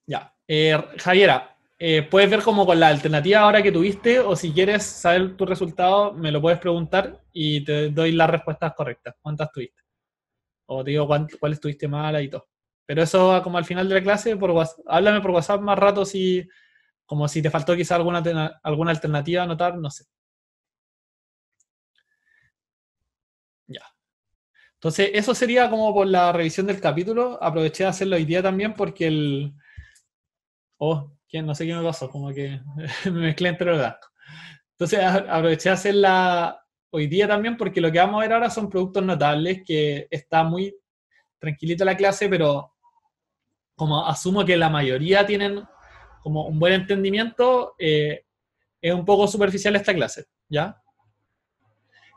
A: Ya. Javiera, puedes ver como con la alternativa ahora que tuviste, o si quieres saber tu resultado, me lo puedes preguntar y te doy las respuestas correctas. ¿Cuántas tuviste? O te digo cuáles tuviste mala y todo. Pero eso como al final de la clase, háblame por WhatsApp más rato como si te faltó quizá alguna alternativa a anotar, no sé. Ya. Entonces, eso sería como por la revisión del capítulo. Aproveché de hacerlo hoy día también porque no sé qué me pasó, como que me mezclé entre los datos. Entonces aproveché de hacerla hoy día también porque lo que vamos a ver ahora son productos notables, que está muy tranquilita la clase, pero como asumo que la mayoría tienen como un buen entendimiento, es un poco superficial esta clase, ¿ya?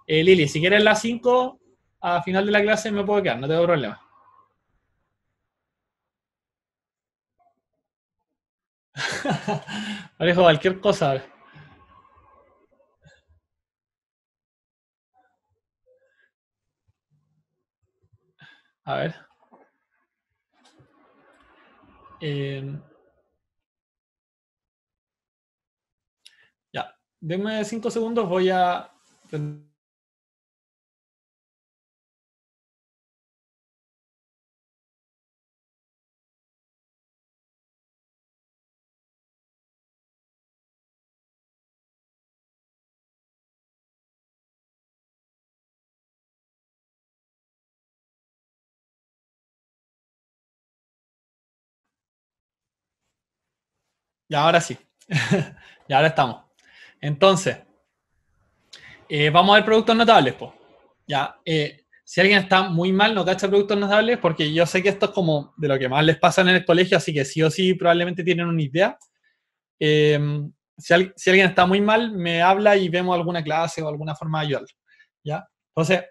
A: Lili, si quieres las 5, a final de la clase me puedo quedar, no tengo problema. Parejo cualquier cosa. A ver. Eh, ya, denme 5 segundos, voy a... Ya, ahora sí. Ya, ahora estamos. Entonces, vamos a ver productos notables, pues. Ya, Si alguien está muy mal, no cacha productos notables, porque yo sé que esto es como de lo que más les pasa en el colegio, así que sí o sí probablemente tienen una idea. Eh, si alguien está muy mal, me habla y vemos alguna clase o alguna forma de ayudarlo. ¿Ya? Entonces,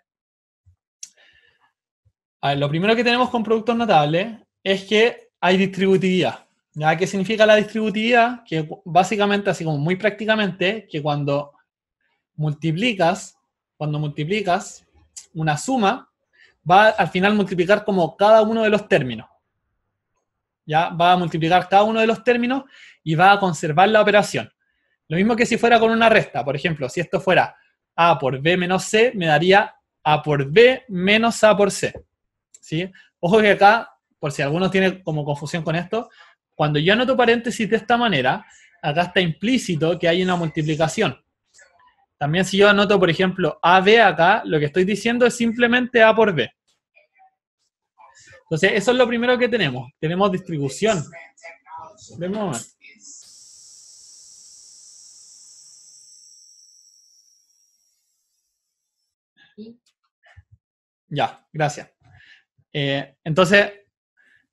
A: a ver, lo primero que tenemos con productos notables es que hay distributividad. ¿Ya? ¿Qué significa la distributividad? Que básicamente, así como muy prácticamente, que multiplicas, cuando multiplicas una suma, va al final multiplicar como cada uno de los términos. ¿Ya? Va a multiplicar cada uno de los términos y va a conservar la operación. Lo mismo que si fuera con una resta. Por ejemplo, si esto fuera A por B menos C, me daría A por B menos A por C. ¿Sí? Ojo que acá, por si alguno tiene como confusión con esto, cuando yo anoto paréntesis de esta manera, acá está implícito que hay una multiplicación. También si yo anoto, por ejemplo, AB acá, lo que estoy diciendo es simplemente A por B. Entonces, eso es lo primero que tenemos. Tenemos distribución. Vemos. Ya, gracias. Entonces,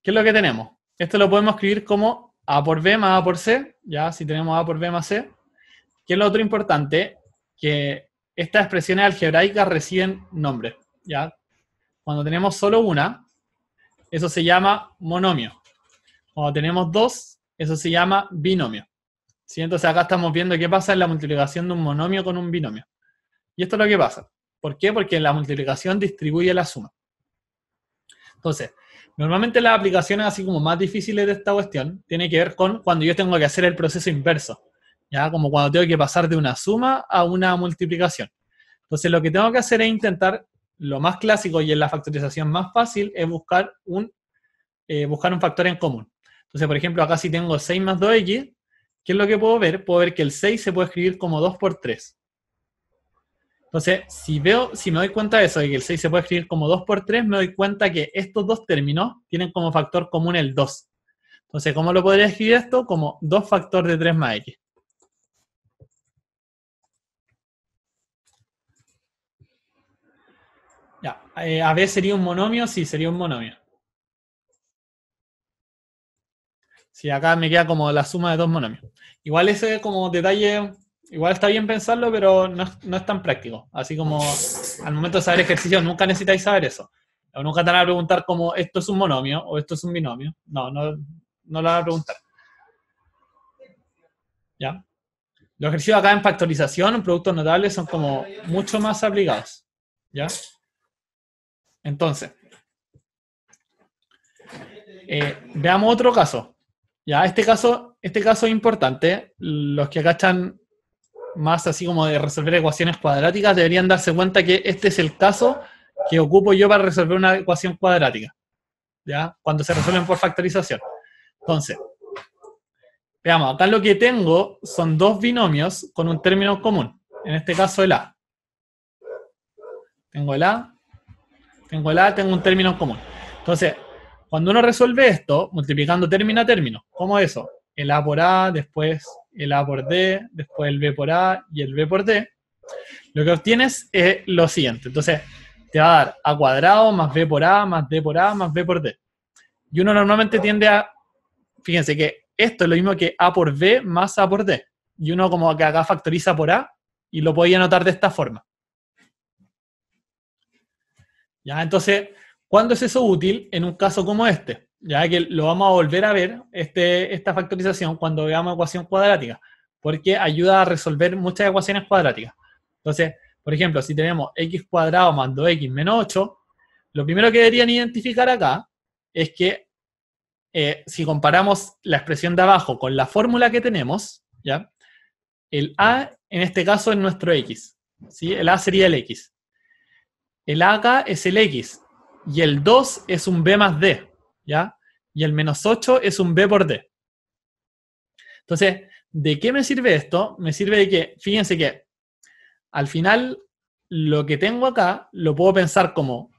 A: ¿qué es lo que tenemos? Esto lo podemos escribir como A por B más A por C. Ya, si tenemos A por B más C. ¿Qué es lo otro importante? Que estas expresiones algebraicas reciben nombres. ¿Ya? Cuando tenemos solo una, eso se llama monomio. Cuando tenemos dos, eso se llama binomio. ¿Sí? Entonces acá estamos viendo qué pasa en la multiplicación de un monomio con un binomio. Y esto es lo que pasa. ¿Por qué? Porque la multiplicación distribuye la suma. Entonces, normalmente las aplicaciones así como más difíciles de esta cuestión tienen que ver con cuando yo tengo que hacer el proceso inverso. ¿Ya? Como cuando tengo que pasar de una suma a una multiplicación. Entonces, lo que tengo que hacer es intentar, lo más clásico y en la factorización más fácil, es buscar un factor en común. Entonces, por ejemplo, acá si tengo 6 más 2x, ¿qué es lo que puedo ver? Puedo ver que el 6 se puede escribir como 2 por 3. Entonces, si me doy cuenta de eso, de que el 6 se puede escribir como 2 por 3, me doy cuenta que estos dos términos tienen como factor común el 2. Entonces, ¿cómo lo podría escribir esto? Como 2 factor de 3 más x. Ya, a B sería un monomio, sí, sería un monomio. Sí, acá me queda como la suma de dos monomios. Igual ese como detalle, igual está bien pensarlo, pero no es tan práctico. Así como al momento de saber ejercicios, nunca necesitáis saber eso. O nunca te van a preguntar como esto es un monomio o esto es un binomio. No lo van a preguntar. ¿Ya? Los ejercicios acá en factorización, en productos notables, son como mucho más aplicados. ¿Ya? Entonces, veamos otro caso. Ya, este caso es importante. Los que acachan más así como de resolver ecuaciones cuadráticas deberían darse cuenta que este es el caso que ocupo yo para resolver una ecuación cuadrática. ¿Ya? Cuando se resuelven por factorización. Entonces, veamos, acá lo que tengo son dos binomios con un término común. En este caso el A. Tengo el A, tengo un término común. Entonces, cuando uno resuelve esto, multiplicando término a término, ¿cómo es eso? El A por A, después el A por D, después el B por A y el B por D, lo que obtienes es lo siguiente. Entonces, te va a dar A cuadrado más B por A más D por A más B por D. Y uno normalmente tiende a, fíjense que esto es lo mismo que A por B más A por D. Y uno como que acá factoriza por A y lo podía anotar de esta forma. ¿Ya? Entonces, ¿cuándo es eso útil? En un caso como este, ya que lo vamos a volver a ver, esta factorización, cuando veamos ecuación cuadrática, porque ayuda a resolver muchas ecuaciones cuadráticas. Entonces, por ejemplo, si tenemos x cuadrado más 2x menos 8, lo primero que deberían identificar acá es que si comparamos la expresión de abajo con la fórmula que tenemos, ¿ya? El a en este caso es nuestro x, ¿sí? El a sería el x. El a acá es el x, y el 2 es un b más d, ¿ya? Y el menos 8 es un b por d. Entonces, ¿de qué me sirve esto? Me sirve de que, fíjense que al final lo que tengo acá lo puedo pensar como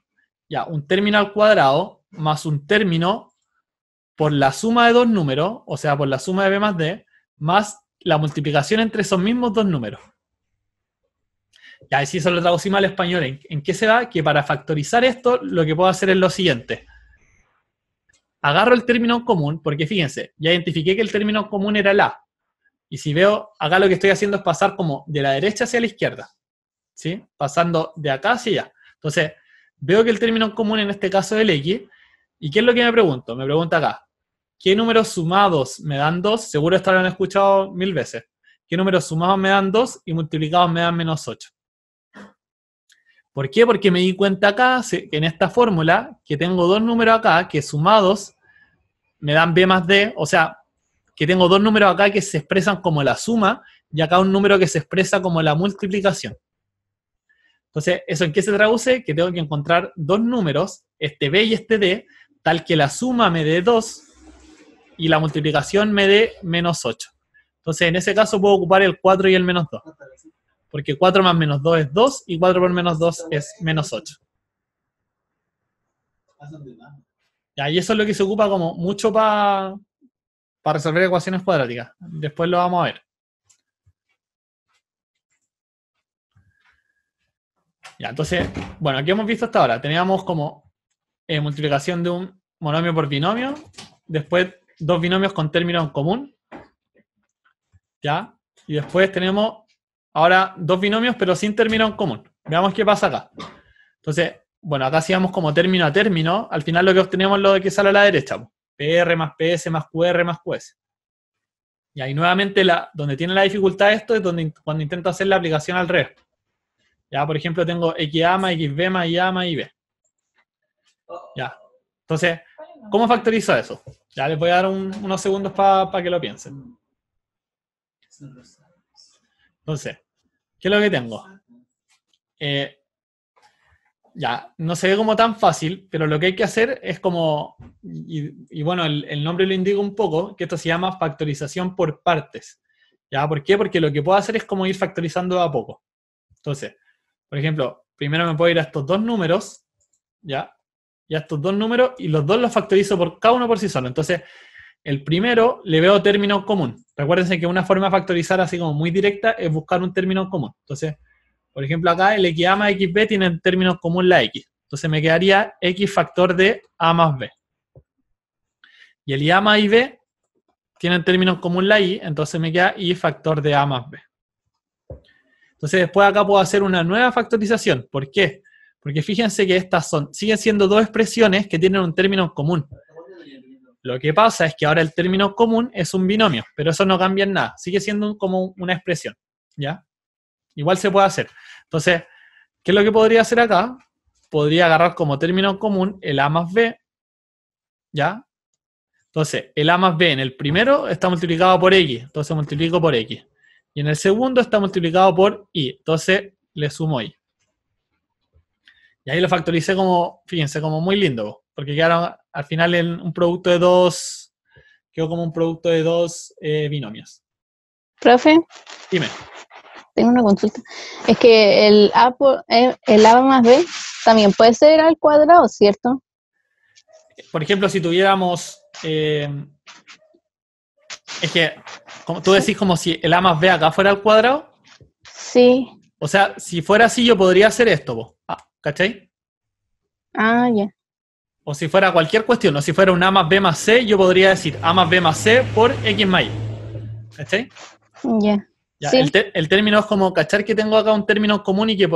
A: ya un término al cuadrado más un término por la suma de dos números, o sea, por la suma de b más d, más la multiplicación entre esos mismos dos números. Ya, si eso lo traducimos al español, ¿en qué se va? Que para factorizar esto, lo que puedo hacer es lo siguiente. Agarro el término común, porque fíjense, ya identifiqué que el término común era el A. Y si veo, acá lo que estoy haciendo es pasar como de la derecha hacia la izquierda, ¿sí? Pasando de acá hacia allá. Entonces, veo que el término común en este caso es el X. ¿Y qué es lo que me pregunto? Me pregunta acá, ¿qué números sumados me dan 2? Seguro esto lo han escuchado 1000 veces. ¿Qué números sumados me dan 2 y multiplicados me dan -8? ¿Por qué? Porque me di cuenta acá, en esta fórmula, que tengo dos números acá que sumados me dan b más d, o sea, que tengo dos números acá que se expresan como la suma y acá un número que se expresa como la multiplicación. Entonces, ¿eso en qué se traduce? Que tengo que encontrar dos números, este b y este d, tal que la suma me dé 2 y la multiplicación me dé -8. Entonces, en ese caso puedo ocupar el 4 y el -2. Porque 4 más -2 es 2 y 4 por -2 es -8. Y eso es lo que se ocupa como mucho para resolver ecuaciones cuadráticas. Después lo vamos a ver. Ya, entonces, bueno, aquí hemos visto hasta ahora. Teníamos como multiplicación de un monomio por binomio. Después, dos binomios con términos en común. ¿Ya? Y después tenemos ahora dos binomios, pero sin término en común. Veamos qué pasa acá. Entonces, bueno, acá hacíamos como término a término. Al final lo que obtenemos es lo que sale a la derecha. PR más PS más QR más QS. Y ahí nuevamente donde tiene la dificultad esto es cuando intento hacer la aplicación al revés. Ya, por ejemplo, tengo XA más XB más IA más IB. Ya. Entonces, ¿cómo factorizo eso? Ya les voy a dar unos segundos para que lo piensen. Entonces, ¿qué es lo que tengo? Ya, no se ve como tan fácil, pero lo que hay que hacer es como, y bueno, el nombre lo indica un poco, que esto se llama factorización por partes. ¿Ya? ¿Por qué? Porque lo que puedo hacer es como ir factorizando de a poco. Entonces, por ejemplo, primero me puedo ir a estos dos números, ¿ya? Y a estos dos números, y los dos los factorizo por cada uno por sí solo. Entonces, el primero le veo término común. Recuérdense que una forma de factorizar así como muy directa es buscar un término común. Entonces, por ejemplo, acá el XA más XB tiene en términos común la X. Entonces me quedaría X factor de A más B. Y el IA más IB tiene en términos común la Y, entonces me queda Y factor de A más B. Entonces después acá puedo hacer una nueva factorización. ¿Por qué? Porque fíjense que estas siguen siendo dos expresiones que tienen un término común. Lo que pasa es que ahora el término común es un binomio, pero eso no cambia en nada. Sigue siendo como una expresión, ¿ya? Igual se puede hacer. Entonces, ¿qué es lo que podría hacer acá? Podría agarrar como término común el A más B, ¿ya? Entonces, el A más B en el primero está multiplicado por X, entonces multiplico por X. Y en el segundo está multiplicado por Y, entonces le sumo Y. Y ahí lo factoricé como, fíjense, como muy lindo, porque quedaron al final en un producto de dos, quedó como un producto de dos binomios.
B: Profe,
A: Dime.
B: tengo una consulta. Es que el A más B también puede ser al cuadrado, ¿cierto?
A: Por ejemplo, si tuviéramos, es que, como tú decís, como si el A más B acá fuera al cuadrado.
B: Sí.
A: O sea, si fuera así, yo podría hacer esto, ¿cachai?
B: Ah, ya.
A: O si fuera cualquier cuestión, o si fuera un A más B más C, yo podría decir A más B más C por X más Y. ¿Cachai?
B: Ya.
A: Ya,
B: Sí.
A: el término es como cachar que tengo acá un término común y que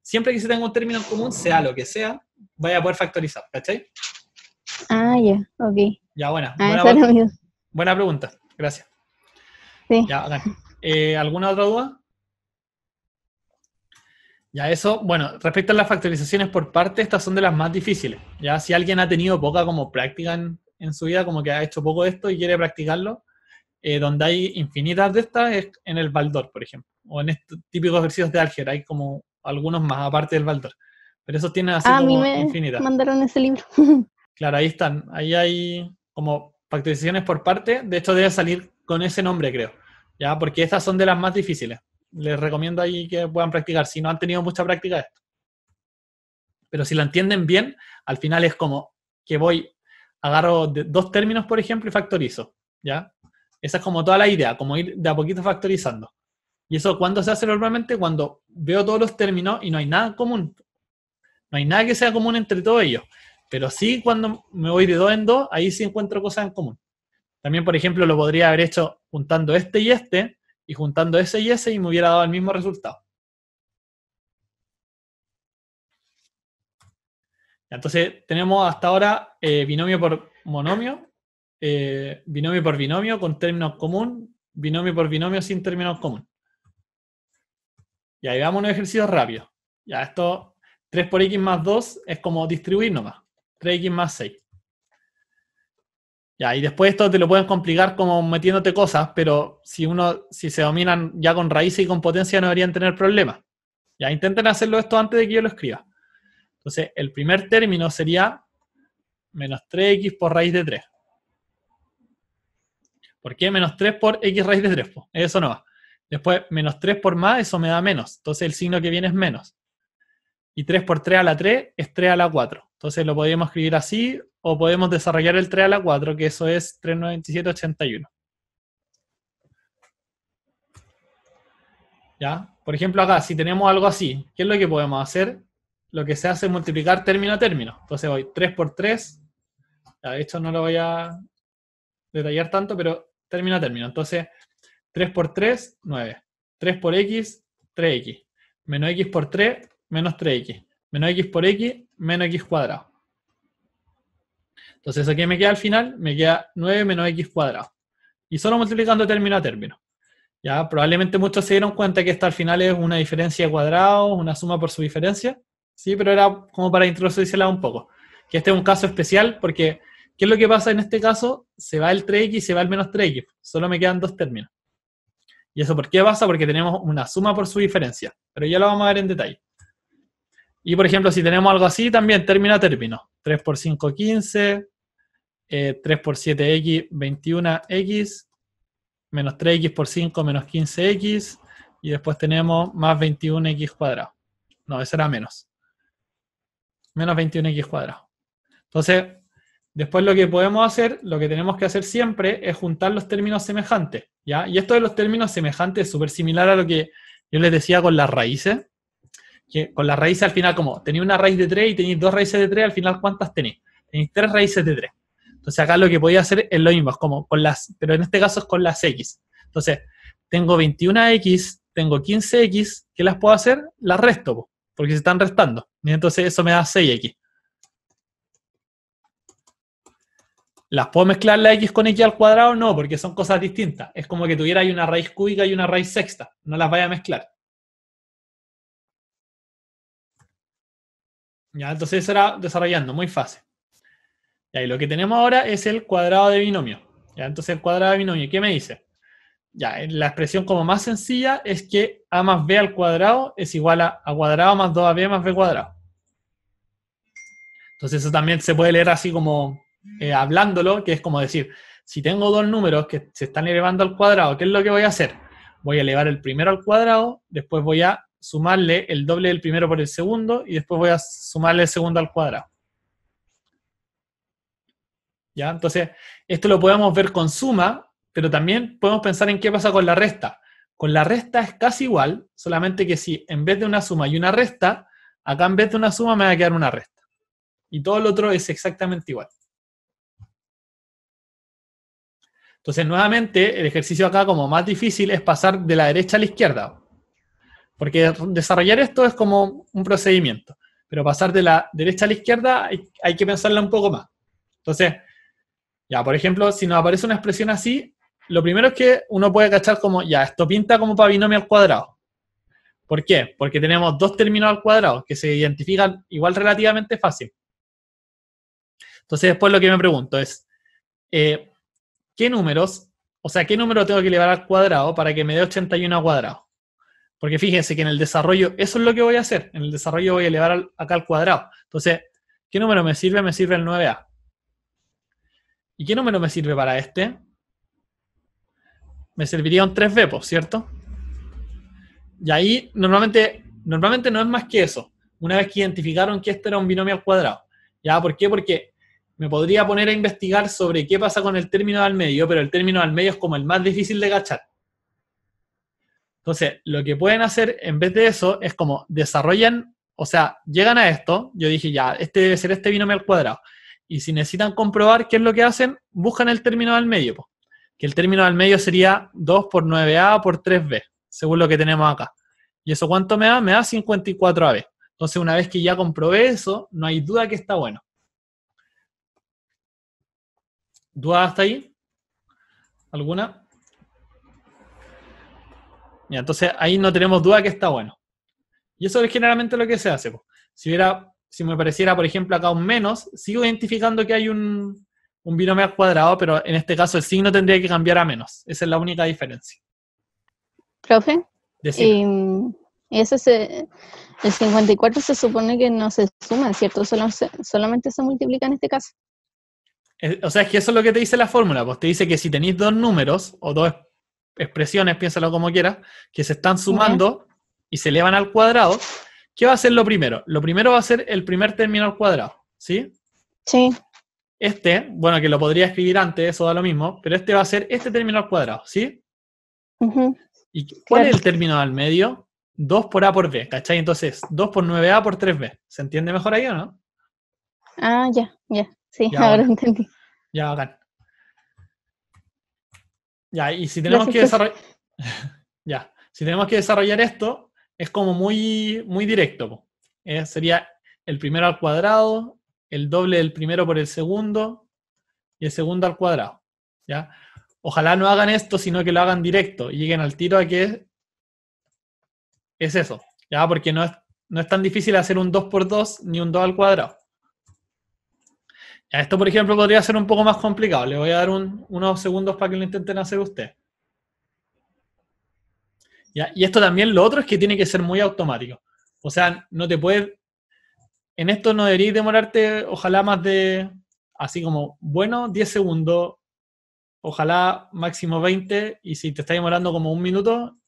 A: siempre que se tenga un término común, sea lo que sea, vaya a poder factorizar, ¿cachai?
B: Ah, ya, ok.
A: Ya, buena
B: Buena
A: pregunta, gracias.
B: Sí.
A: Ya, bacán. ¿Alguna otra duda? Ya, eso, bueno, respecto a las factorizaciones por parte, estas son de las más difíciles. Ya, si alguien ha tenido poca como práctica en su vida, como que ha hecho poco de esto y quiere practicarlo, donde hay infinitas de estas es en el Baldor, por ejemplo, o en estos típicos ejercicios de álgebra, hay como algunos más aparte del Baldor, pero esos tienen así
B: A mí
A: como
B: me
A: infinitas.
B: mandaron ese libro.
A: Claro, ahí están, ahí hay como factorizaciones por parte, de hecho debe salir con ese nombre, creo, ya, porque estas son de las más difíciles. Les recomiendo ahí que puedan practicar, si no han tenido mucha práctica de esto. Pero si lo entienden bien, al final es como que agarro dos términos, por ejemplo, y factorizo, ¿ya? Esa es como toda la idea, como ir de a poquito factorizando. ¿Y eso cuándo se hace normalmente? Cuando veo todos los términos y no hay nada en común. No hay nada que sea común entre todos ellos. Pero sí, cuando me voy de dos en dos, ahí sí encuentro cosas en común. También, por ejemplo, lo podría haber hecho juntando este y juntando ese y me hubiera dado el mismo resultado. Entonces, tenemos hasta ahora binomio por monomio, binomio por binomio con términos común, binomio por binomio sin términos común. Y ahí vamos a unos ejercicios rápidos. Ya, esto 3 por x más 2 es como distribuir nomás. 3x más 6. Ya, y después esto te lo pueden complicar como metiéndote cosas, pero si se dominan ya con raíces y con potencia no deberían tener problemas. Ya, intenten hacerlo esto antes de que yo lo escriba. Entonces, el primer término sería menos 3x por raíz de 3. ¿Por qué? Menos 3 por x raíz de 3. Pues, eso no va. Después, menos 3 por más, eso me da menos. Entonces, el signo que viene es menos. Y 3 por 3 a la 3 es 3 a la 4. Entonces, lo podemos escribir así, o podemos desarrollar el 3 a la 4, que eso es 3,9781. ¿Ya? Por ejemplo, acá, si tenemos algo así, ¿qué es lo que podemos hacer? Lo que se hace es multiplicar término a término. Entonces voy 3 por 3. Ya, de hecho, no lo voy a detallar tanto, pero término a término. Entonces, 3 por 3, 9. 3 por x, 3x. Menos x por 3, menos 3x. Menos x por x, menos x cuadrado. Entonces, ¿eso qué me queda al final? Me queda 9 menos x cuadrado. Y solo multiplicando término a término. Ya, probablemente muchos se dieron cuenta que esto al final es una diferencia de cuadrados, una suma por su diferencia. Sí, pero era como para introducírsela un poco. Que este es un caso especial porque, ¿qué es lo que pasa en este caso? Se va el 3x y se va el menos 3x. Solo me quedan dos términos. ¿Y eso por qué pasa? Porque tenemos una suma por su diferencia. Pero ya lo vamos a ver en detalle. Y por ejemplo, si tenemos algo así, también término a término. 3 por 5, 15. 3 por 7x, 21x. Menos 3x por 5, menos 15x. Y después tenemos más 21x cuadrado. No, eso era menos. Menos 21x cuadrado. Entonces, después lo que podemos hacer, lo que tenemos que hacer siempre es juntar los términos semejantes, ¿ya? Y esto de los términos semejantes es súper similar a lo que yo les decía con las raíces. Que con las raíces al final, como tenéis una raíz de 3 y tenéis dos raíces de 3, al final ¿cuántas tenéis? Tenéis 3 raíces de 3. Entonces acá lo que podía hacer es lo mismo, es como con las, pero en este caso es con las x. Entonces, tengo 21x, tengo 15x, ¿qué las puedo hacer? Las resto, porque se están restando. Y entonces eso me da 6x. ¿Las puedo mezclar la x con x al cuadrado? No, porque son cosas distintas. Es como que tuviera ahí una raíz cúbica y una raíz sexta. No las vaya a mezclar. Ya, entonces eso era desarrollando, muy fácil. Y lo que tenemos ahora es el cuadrado de binomio. Ya, entonces el cuadrado de binomio, ¿qué me dice? Ya, la expresión como más sencilla es que a más b al cuadrado es igual a cuadrado más 2ab más b cuadrado. Entonces eso también se puede leer así como hablándolo, que es como decir, si tengo dos números que se están elevando al cuadrado, ¿qué es lo que voy a hacer? Voy a elevar el primero al cuadrado, después voy a sumarle el doble del primero por el segundo y después voy a sumarle el segundo al cuadrado. ¿Ya? Entonces, esto lo podemos ver con suma, pero también podemos pensar en qué pasa con la resta. Con la resta es casi igual, solamente que si en vez de una suma y una resta, acá en vez de una suma me va a quedar una resta. Y todo lo otro es exactamente igual. Entonces, nuevamente, el ejercicio acá como más difícil es pasar de la derecha a la izquierda. Porque desarrollar esto es como un procedimiento. Pero pasar de la derecha a la izquierda hay que pensarla un poco más. Entonces, ya, por ejemplo, si nos aparece una expresión así, lo primero es que uno puede cachar como, ya, esto pinta como para binomio al cuadrado. ¿Por qué? Porque tenemos dos términos al cuadrado que se identifican igual relativamente fácil. Entonces, después lo que me pregunto es, ¿qué números, o sea, qué número tengo que elevar al cuadrado para que me dé 81 al cuadrado? Porque fíjense que en el desarrollo, eso es lo que voy a hacer. En el desarrollo voy a elevar acá al cuadrado. Entonces, ¿qué número me sirve? Me sirve el 9a. ¿Y qué número me sirve para este? Me serviría un 3b, ¿cierto? Y ahí normalmente no es más que eso. Una vez que identificaron que esto era un binomio al cuadrado. ¿Ya? ¿Por qué? Porque me podría poner a investigar sobre qué pasa con el término al medio, pero el término al medio es como el más difícil de cachar. Entonces, lo que pueden hacer en vez de eso es como desarrollan, o sea, llegan a esto, yo dije ya, este debe ser este binomio al cuadrado. Y si necesitan comprobar qué es lo que hacen, buscan el término al medio, po. Que el término al medio sería 2 por 9a por 3b, según lo que tenemos acá. ¿Y eso cuánto me da? Me da 54ab. Entonces, una vez que ya comprobé eso, no hay duda que está bueno. ¿Duda hasta ahí? ¿Alguna? Ya, entonces ahí no tenemos duda que está bueno. Y eso es generalmente lo que se hace, po. Si me pareciera, por ejemplo, acá un menos, sigo identificando que hay un binomio al cuadrado, pero en este caso el signo tendría que cambiar a menos. Esa es la única diferencia.
B: Profe,
A: Decime.
B: y el 54 se supone que no se suma, ¿cierto? Solamente se multiplica en este caso.
A: O sea, es que eso es lo que te dice la fórmula, pues te dice que si tenéis dos números o dos expresiones, piénsalo como quieras, que se están sumando y se elevan al cuadrado, ¿qué va a ser lo primero? Lo primero va a ser el primer término al cuadrado, ¿sí?
B: Sí.
A: Bueno, que lo podría escribir antes, eso da lo mismo, pero este va a ser este término al cuadrado, ¿sí?
B: Uh-huh.
A: ¿Y cuál
B: Claro.
A: es el término al medio? 2 por a por b, ¿cachai? Entonces, 2 por 9a por 3b. ¿Se entiende mejor ahí o no?
B: Ah, ya. Sí,
A: Ya,
B: ahora
A: bueno.
B: entendí.
A: Ya, bacán. Ya, y si tenemos
B: Gracias,
A: que
B: profe.
A: desarrollar... Ya, si tenemos que desarrollar esto, es como muy, muy directo, po. Sería el primero al cuadrado, el doble del primero por el segundo, y el segundo al cuadrado, ¿ya? Ojalá no hagan esto, sino que lo hagan directo, y lleguen al tiro a que es eso, ¿ya? Porque no es tan difícil hacer un 2 por 2 ni un 2 al cuadrado. Ya, esto, por ejemplo, podría ser un poco más complicado. Le voy a dar unos segundos para que lo intenten hacer ustedes. ¿Ya? Y esto también, lo otro es que tiene que ser muy automático. O sea, no te puedes... En esto no deberías demorarte, ojalá más de, así como, bueno, 10 segundos, ojalá máximo 20, y si te está demorando como un minuto,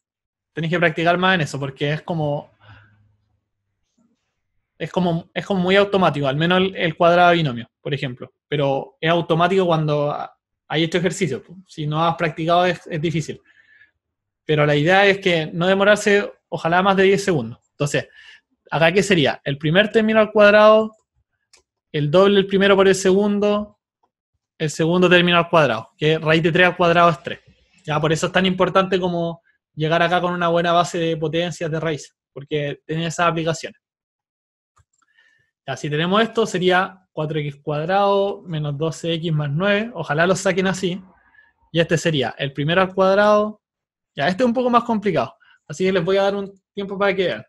A: tenés que practicar más en eso, porque es como muy automático, al menos el cuadrado de binomio, por ejemplo. Pero es automático cuando hay este ejercicio. Si no has practicado es difícil. Pero la idea es que no demorarse, ojalá más de 10 segundos. Entonces, acá ¿qué sería? El primer término al cuadrado, el doble del primero por el segundo término al cuadrado, que raíz de 3 al cuadrado es 3. Ya, por eso es tan importante como llegar acá con una buena base de potencias de raíz, porque tiene esas aplicaciones. Ya, si tenemos esto, sería 4x cuadrado menos 12x más 9. Ojalá lo saquen así. Y este sería el primero al cuadrado. Ya, este es un poco más complicado. Así que les voy a dar un tiempo para que vean.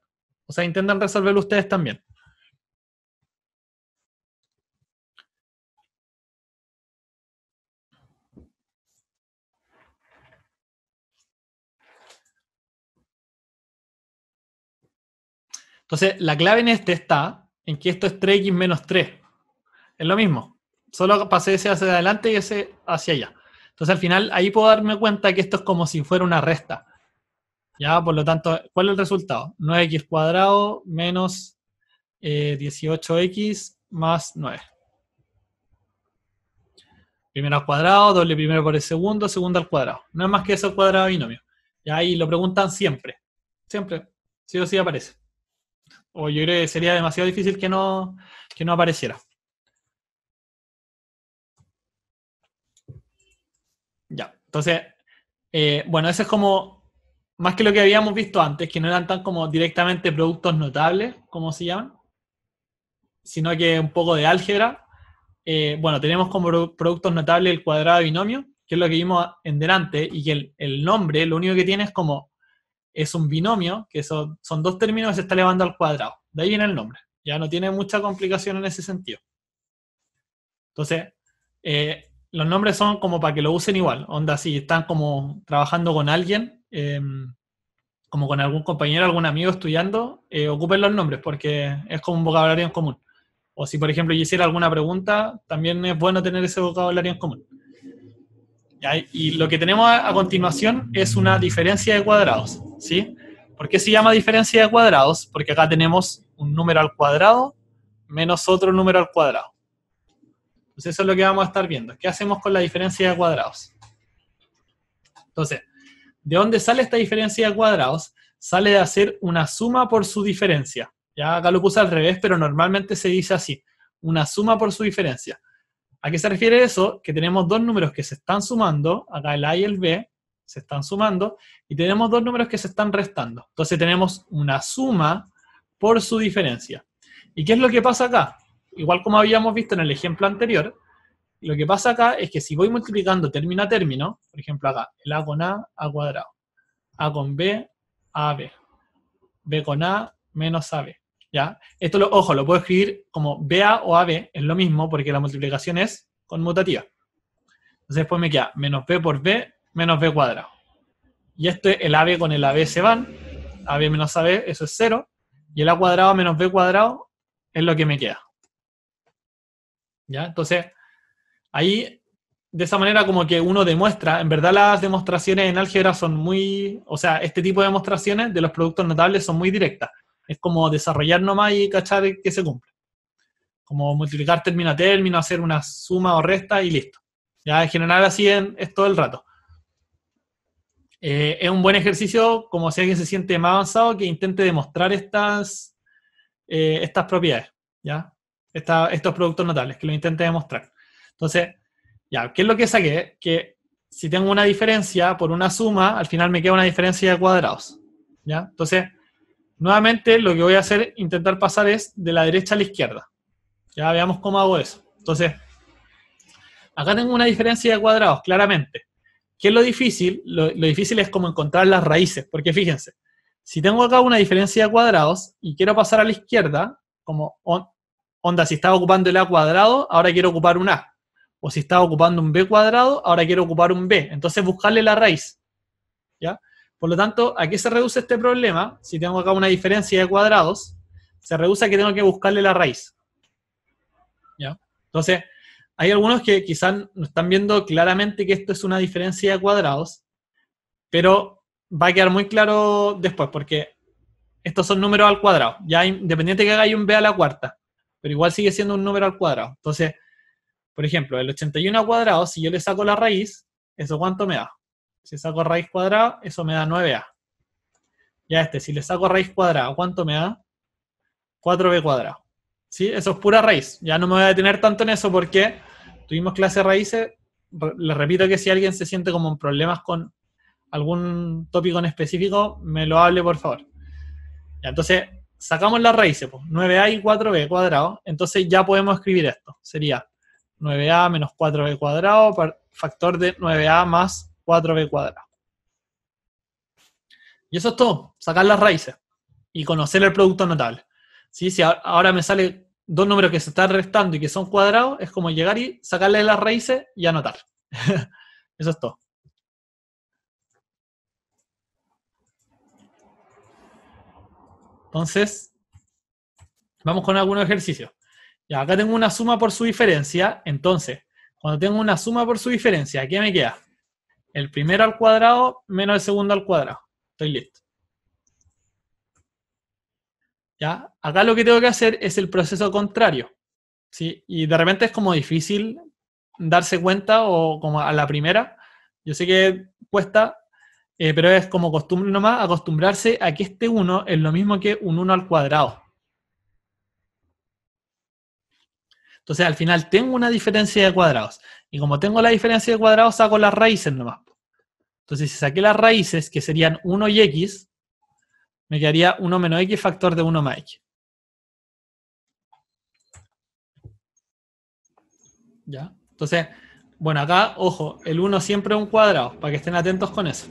A: O sea, intentan resolverlo ustedes también. Entonces, la clave en este está en que esto es 3x menos 3. Es lo mismo. Solo pasé ese hacia adelante y ese hacia allá. Entonces, al final, ahí puedo darme cuenta que esto es como si fuera una resta. Ya, por lo tanto, ¿cuál es el resultado? 9x cuadrado menos 18x más 9. Primero al cuadrado, doble primero por el segundo, segundo al cuadrado. No es más que eso el cuadrado de binomio. Y ahí lo preguntan siempre. Siempre. Sí o sí aparece. O yo creo que sería demasiado difícil que no apareciera. Ya. Entonces, bueno, eso es como, más que lo que habíamos visto antes, que no eran tan como directamente productos notables, como se llaman, sino que un poco de álgebra. Bueno, tenemos como productos notables el cuadrado de binomio, que es lo que vimos en delante, y que el nombre, lo único que tiene es un binomio, que son dos términos que se está elevando al cuadrado. De ahí viene el nombre. Ya no tiene mucha complicación en ese sentido. Entonces, los nombres son como para que lo usen igual. Onda, si están como trabajando con alguien, como con algún compañero, algún amigo estudiando, ocupen los nombres porque es como un vocabulario en común. O si, por ejemplo, yo hiciera alguna pregunta, también es bueno tener ese vocabulario en común. ¿Ya? Y lo que tenemos a continuación es una diferencia de cuadrados, ¿sí? ¿Por qué se llama diferencia de cuadrados? Porque acá tenemos un número al cuadrado menos otro número al cuadrado. Entonces eso es lo que vamos a estar viendo. ¿Qué hacemos con la diferencia de cuadrados? Entonces, ¿De dónde sale esta diferencia de cuadrados? Sale de hacer una suma por su diferencia. Ya acá lo puse al revés, pero normalmente se dice así, una suma por su diferencia. ¿A qué se refiere eso? Que tenemos dos números que se están sumando, acá el A y el B, se están sumando, y tenemos dos números que se están restando. Entonces tenemos una suma por su diferencia. ¿Y qué es lo que pasa acá? Igual como habíamos visto en el ejemplo anterior, lo que pasa acá es que si voy multiplicando término a término, por ejemplo acá, el A con A cuadrado, A con B, AB, B con A menos AB. ¿Ya? Esto, ojo, lo puedo escribir como BA o AB, es lo mismo porque la multiplicación es conmutativa. Entonces después me queda menos B por B menos B cuadrado. Y esto, el AB con el AB se van, AB menos AB, eso es 0, y el A cuadrado menos B cuadrado es lo que me queda. ¿Ya? Entonces, ahí, de esa manera como que uno demuestra, en verdad las demostraciones en álgebra son muy, o sea, este tipo de demostraciones de los productos notables son muy directas. Es como desarrollar nomás y cachar que se cumple. Como multiplicar término a término, hacer una suma o resta y listo. Ya en general así es todo el rato. Es un buen ejercicio, como si alguien se siente más avanzado, que intente demostrar estas propiedades, ¿ya? Estos productos notables, que lo intente demostrar. Entonces, ya, ¿qué es lo que saqué? Que si tengo una diferencia por una suma, al final me queda una diferencia de cuadrados, ¿ya? Entonces, nuevamente lo que voy a hacer, intentar pasar es de la derecha a la izquierda. Ya veamos cómo hago eso. Entonces, acá tengo una diferencia de cuadrados, claramente. ¿Qué es lo difícil? Lo difícil es como encontrar las raíces, porque fíjense, si tengo acá una diferencia de cuadrados y quiero pasar a la izquierda, como onda, si estaba ocupando el A cuadrado, ahora quiero ocupar un A. O si estaba ocupando un B cuadrado, ahora quiero ocupar un B. Entonces buscarle la raíz. ¿Ya? Por lo tanto, ¿a qué se reduce este problema? Si tengo acá una diferencia de cuadrados, se reduce a que tengo que buscarle la raíz. ¿Ya? Entonces, hay algunos que quizás no están viendo claramente que esto es una diferencia de cuadrados, pero va a quedar muy claro después, porque estos son números al cuadrado. Ya independiente que haga un b a la cuarta, pero igual sigue siendo un número al cuadrado. Entonces, por ejemplo, el 81 al cuadrado, si yo le saco la raíz, ¿eso cuánto me da? Si saco raíz cuadrada, eso me da 9a. Ya si le saco raíz cuadrada, ¿cuánto me da? 4b cuadrado. ¿Sí? Eso es pura raíz. Ya no me voy a detener tanto en eso porque tuvimos clase de raíces. Les repito que si alguien se siente como en problemas con algún tópico en específico, me lo hable, por favor. Ya, entonces, sacamos las raíces, pues, 9a y 4b cuadrado. Entonces ya podemos escribir esto. Sería 9a menos 4b cuadrado, factor de 9a más 4b cuadrado. Y eso es todo, sacar las raíces y conocer el producto notable. ¿Sí? Si ahora me sale dos números que se están restando y que son cuadrados, es como llegar y sacarle las raíces y anotar. Eso es todo. Entonces, vamos con algunos ejercicios. Ya, acá tengo una suma por su diferencia. Entonces, cuando tengo una suma por su diferencia, ¿qué me queda? El primero al cuadrado menos el segundo al cuadrado. Estoy listo. ¿Ya? Acá lo que tengo que hacer es el proceso contrario. ¿Sí? Y de repente es como difícil darse cuenta o como a la primera. Yo sé que cuesta, pero es como costumbre nomás acostumbrarse a que este 1 es lo mismo que un 1 al cuadrado. Entonces al final tengo una diferencia de cuadrados. Y como tengo la diferencia de cuadrados, saco las raíces nomás. Entonces si saqué las raíces, que serían 1 y x, me quedaría 1 menos x factor de 1 más x. ¿Ya? Entonces, bueno, acá, ojo, el 1 siempre es un cuadrado, para que estén atentos con eso.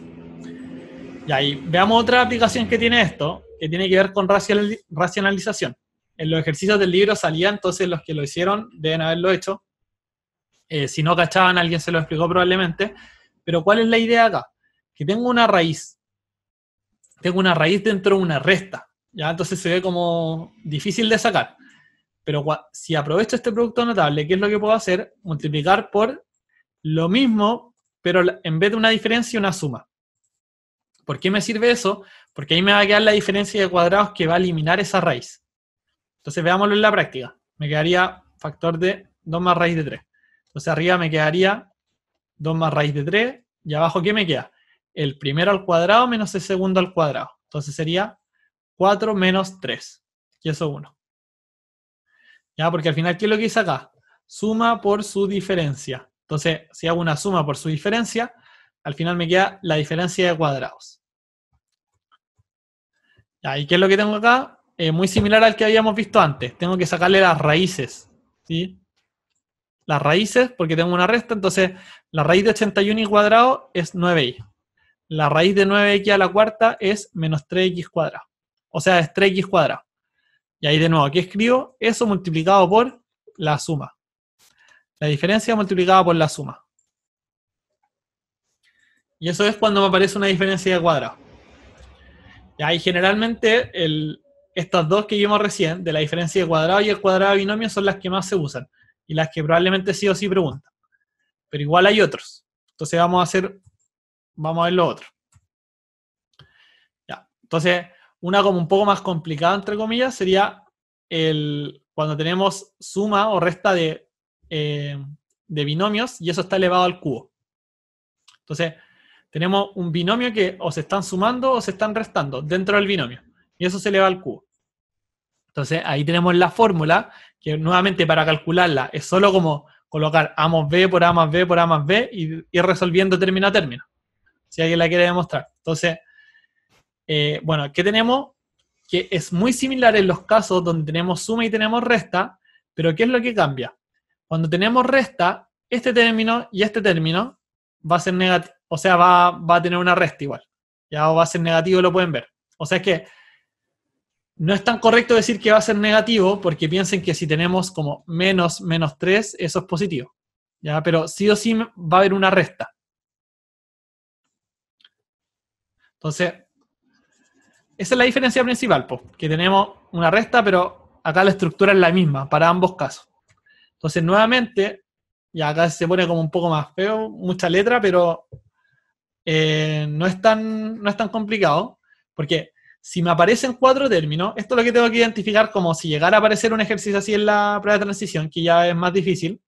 A: Ya, y veamos otra aplicación que tiene esto, que tiene que ver con racionalización. En los ejercicios del libro salía, entonces los que lo hicieron deben haberlo hecho. Si no cachaban, alguien se lo explicó probablemente. Pero ¿cuál es la idea acá? Que tengo una raíz. Tengo una raíz dentro de una resta. ¿Ya? Entonces se ve como difícil de sacar. Pero si aprovecho este producto notable, ¿qué es lo que puedo hacer? Multiplicar por lo mismo, pero en vez de una diferencia, una suma. ¿Por qué me sirve eso? Porque ahí me va a quedar la diferencia de cuadrados que va a eliminar esa raíz. Entonces veámoslo en la práctica. Me quedaría factor de 2 más raíz de 3. Entonces arriba me quedaría 2 más raíz de 3. Y abajo, ¿qué me queda? el primero al cuadrado menos el segundo al cuadrado. Entonces sería 4 menos 3, y eso es 1. ¿Ya? Porque al final, ¿qué es lo que hice acá? Suma por su diferencia. Entonces, si hago una suma por su diferencia, al final me queda la diferencia de cuadrados. ¿Ya? ¿Y qué es lo que tengo acá? Muy similar al que habíamos visto antes. Tengo que sacarle las raíces, ¿sí? Las raíces, porque tengo una resta, entonces la raíz de 81 y cuadrado es 9y. La raíz de 9x a la cuarta es menos 3x cuadrado. O sea, es 3x cuadrado. Y ahí de nuevo, aquí escribo eso multiplicado por la suma. La diferencia multiplicada por la suma. Y eso es cuando me aparece una diferencia de cuadrado. Y ahí generalmente estas dos que vimos recién, de la diferencia de cuadrado y el cuadrado de binomio, son las que más se usan. Y las que probablemente sí o sí preguntan. Pero igual hay otros. Entonces vamos a ver lo otro. Ya. Entonces, una como un poco más complicada, entre comillas, sería cuando tenemos suma o resta de binomios y eso está elevado al cubo. Entonces, tenemos un binomio que o se están sumando o se están restando dentro del binomio. Y eso se eleva al cubo. Entonces, ahí tenemos la fórmula, que nuevamente para calcularla es solo como colocar a más b por a más b por a más b y ir resolviendo término a término. Si alguien la quiere demostrar. Entonces, bueno, ¿qué tenemos? Que es muy similar en los casos donde tenemos suma y tenemos resta, pero ¿qué es lo que cambia? Cuando tenemos resta, este término y este término va a ser negativo, o sea, va a tener una resta igual. Ya va a ser negativo, lo pueden ver. O sea, es que no es tan correcto decir que va a ser negativo, porque piensen que si tenemos como menos 3, eso es positivo. ¿Ya? Pero sí o sí va a haber una resta. Entonces, esa es la diferencia principal, pues, que tenemos una resta, pero acá la estructura es la misma para ambos casos. Entonces, nuevamente, y acá se pone como un poco más feo, mucha letra, pero no es tan complicado, porque si me aparecen 4 términos, esto es lo que tengo que identificar como si llegara a aparecer un ejercicio así en la prueba de transición, que ya es más difícil.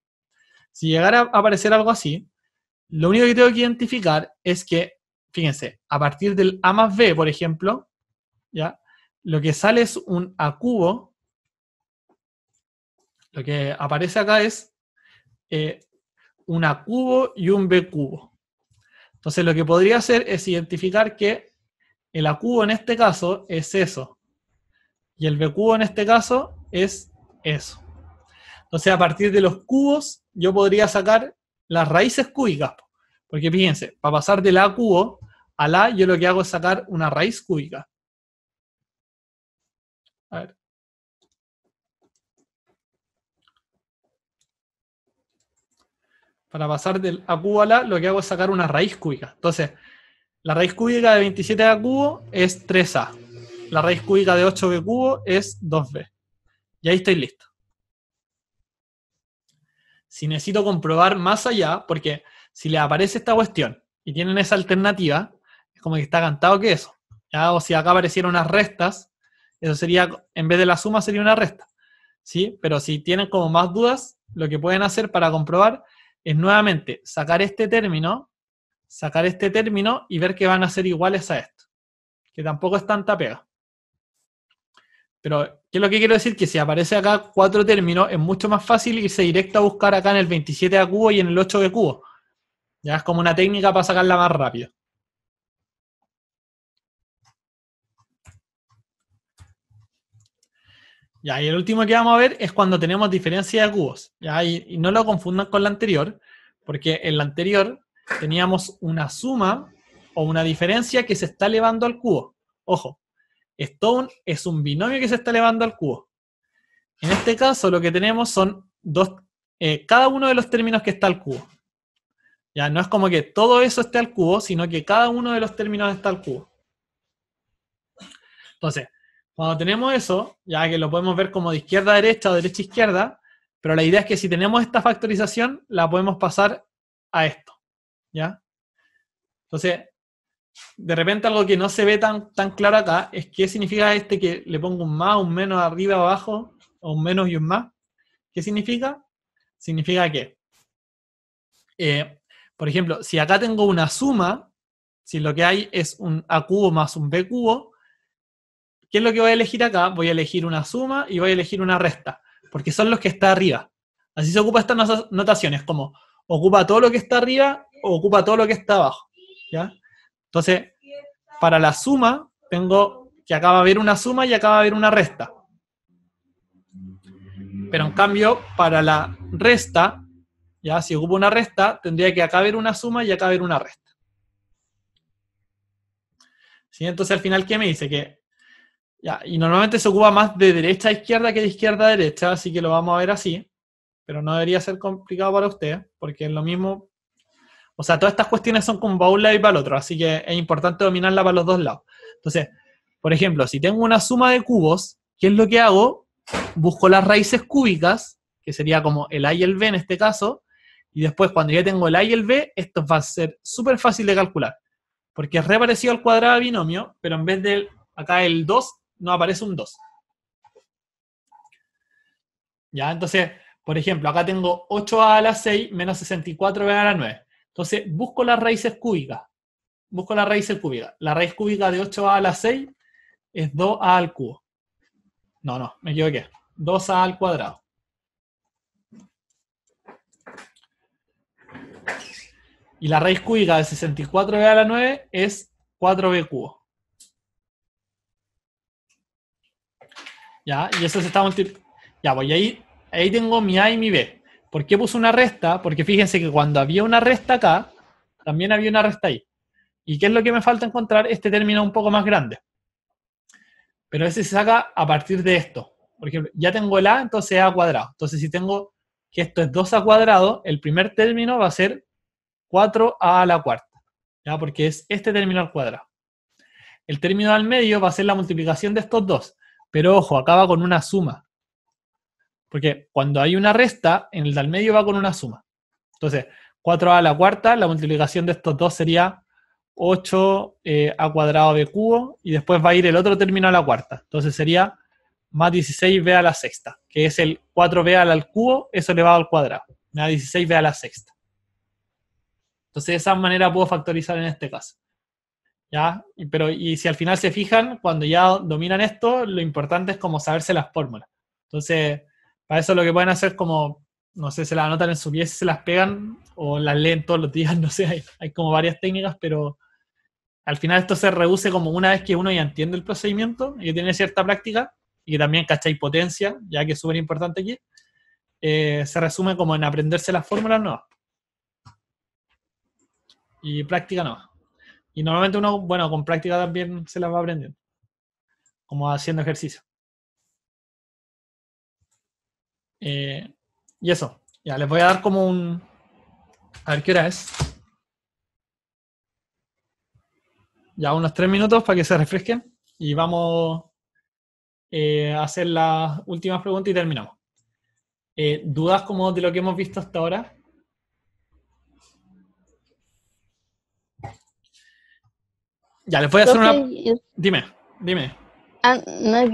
A: Si llegara a aparecer algo así, lo único que tengo que identificar es que, fíjense, a partir del a más b, por ejemplo, ¿ya? Lo que sale es un a cubo. Lo que aparece acá es un a cubo y un b cubo. Entonces lo que podría hacer es identificar que el a cubo en este caso es eso. Y el b cubo en este caso es eso. Entonces a partir de los cubos yo podría sacar las raíces cúbicas. Porque fíjense, para pasar del a cubo al a yo lo que hago es sacar una raíz cúbica. A ver. Para pasar del a cubo al a, lo que hago es sacar una raíz cúbica. Entonces, la raíz cúbica de 27a cubo es 3a. La raíz cúbica de 8b cubo es 2b. Y ahí estoy listo. Si necesito comprobar más allá, porque si les aparece esta cuestión y tienen esa alternativa, es como que está cantado que eso. ¿Ya? O si acá aparecieran unas restas, eso sería, en vez de la suma, sería una resta. ¿Sí? Pero si tienen como más dudas, lo que pueden hacer para comprobar es nuevamente sacar este término y ver que van a ser iguales a esto. Que tampoco es tanta pega. Pero, ¿qué es lo que quiero decir? Que si aparece acá 4 términos, es mucho más fácil irse directo a buscar acá en el 27a cubo y en el 8b cubo. Ya es como una técnica para sacarla más rápido. Ya, y el último que vamos a ver es cuando tenemos diferencia de cubos. ¿Ya? Y no lo confundan con la anterior, porque en la anterior teníamos una suma o una diferencia que se está elevando al cubo. Ojo, esto es un binomio que se está elevando al cubo. En este caso lo que tenemos son cada uno de los términos que está al cubo. Ya no es como que todo eso esté al cubo, sino que cada uno de los términos está al cubo. Entonces, cuando tenemos eso, ya que lo podemos ver como de izquierda a derecha o derecha a izquierda, pero la idea es que si tenemos esta factorización, la podemos pasar a esto. ¿Ya? Entonces, de repente algo que no se ve tan claro acá es qué significa que le pongo un más, un menos arriba, abajo, o un menos y un más. ¿Qué significa? Significa que, por ejemplo, si acá tengo una suma, si lo que hay es un a cubo más un b cubo, ¿qué es lo que voy a elegir acá? Voy a elegir una suma y voy a elegir una resta, porque son los que está arriba. Así se ocupa estas notaciones, como ocupa todo lo que está arriba o ocupa todo lo que está abajo. ¿Ya? Entonces, para la suma, tengo que acá va a haber una suma y acá va a haber una resta. Pero en cambio, para la resta, ya si ocupo una resta, tendría que acá haber una suma y acá haber una resta. ¿Sí? Entonces, al final, ¿qué me dice? Que ya, y normalmente se ocupa más de derecha a izquierda que de izquierda a derecha, así que lo vamos a ver así. Pero no debería ser complicado para ustedes, porque es lo mismo. O sea, todas estas cuestiones son como para un lado y para el otro, así que es importante dominarla para los dos lados. Entonces, por ejemplo, si tengo una suma de cubos, ¿qué es lo que hago? Busco las raíces cúbicas, que sería como el a y el b en este caso, y después cuando ya tengo el a y el b, esto va a ser súper fácil de calcular, porque es re parecido al cuadrado de binomio, pero en vez de acá el 2, no aparece un 2. ¿Ya? Entonces, por ejemplo, acá tengo 8a a la 6 menos 64b a la 9. Entonces, busco las raíces cúbicas. Busco las raíces cúbicas. La raíz cúbica de 8a a la 6 es 2a al cubo. No, me equivoqué. 2a al cuadrado. Y la raíz cúbica de 64b a la 9 es 4b cubo. ¿Ya? Y eso se está multiplicando. Ya, pues ahí tengo mi a y mi b. ¿Por qué puse una resta? Porque fíjense que cuando había una resta acá, también había una resta ahí. ¿Y qué es lo que me falta encontrar? Este término un poco más grande. Pero ese se saca a partir de esto. Por ejemplo, ya tengo el a, entonces a cuadrado. Entonces, si tengo que esto es 2a cuadrado, el primer término va a ser 4a a la cuarta. ¿Ya? Porque es este término al cuadrado. El término al medio va a ser la multiplicación de estos dos. Pero ojo, acaba con una suma. Porque cuando hay una resta, en el del medio va con una suma. Entonces, 4a a la cuarta, la multiplicación de estos dos sería 8 a cuadrado b cubo, y después va a ir el otro término a la cuarta. Entonces sería más 16b a la sexta, que es el 4b al cubo, eso elevado al cuadrado. Me da 16b a la sexta. Entonces de esa manera puedo factorizar en este caso. ¿Ya? Y si al final se fijan, cuando ya dominan esto, lo importante es como saberse las fórmulas. Entonces, para eso lo que pueden hacer es como, no sé, se las anotan en su pieza, se las pegan, o las leen todos los días, no sé, hay como varias técnicas, pero al final esto se reduce como una vez que uno ya entiende el procedimiento y que tiene cierta práctica, y que también cacháis potencia, ya que es súper importante aquí, se resume como en aprenderse las fórmulas nuevas. Y práctica nueva. Y normalmente uno, bueno, con práctica también se las va aprendiendo, como haciendo ejercicio. Y eso, ya les voy a dar como un... A ver qué hora es. Ya unos 3 minutos para que se refresquen y vamos a hacer las últimas preguntas y terminamos. ¿Dudas como de lo que hemos visto hasta ahora? Ya, les voy a hacer una... Dime.
B: No,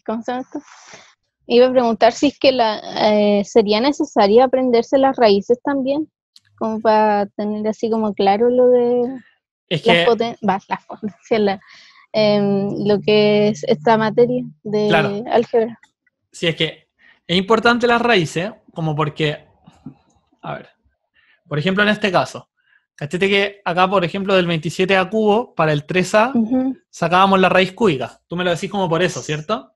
B: ¿cómo se llama esto? Iba a preguntar si es que sería necesario aprenderse las raíces también, como para tener así como claro lo de las potencias, lo que es esta materia de álgebra.
A: Sí, es que es importante las raíces, como porque, a ver, por ejemplo en este caso, cachete que acá, por ejemplo, del 27 a cubo, para el 3a, sacábamos la raíz cúbica. Tú me lo decís como por eso, ¿cierto?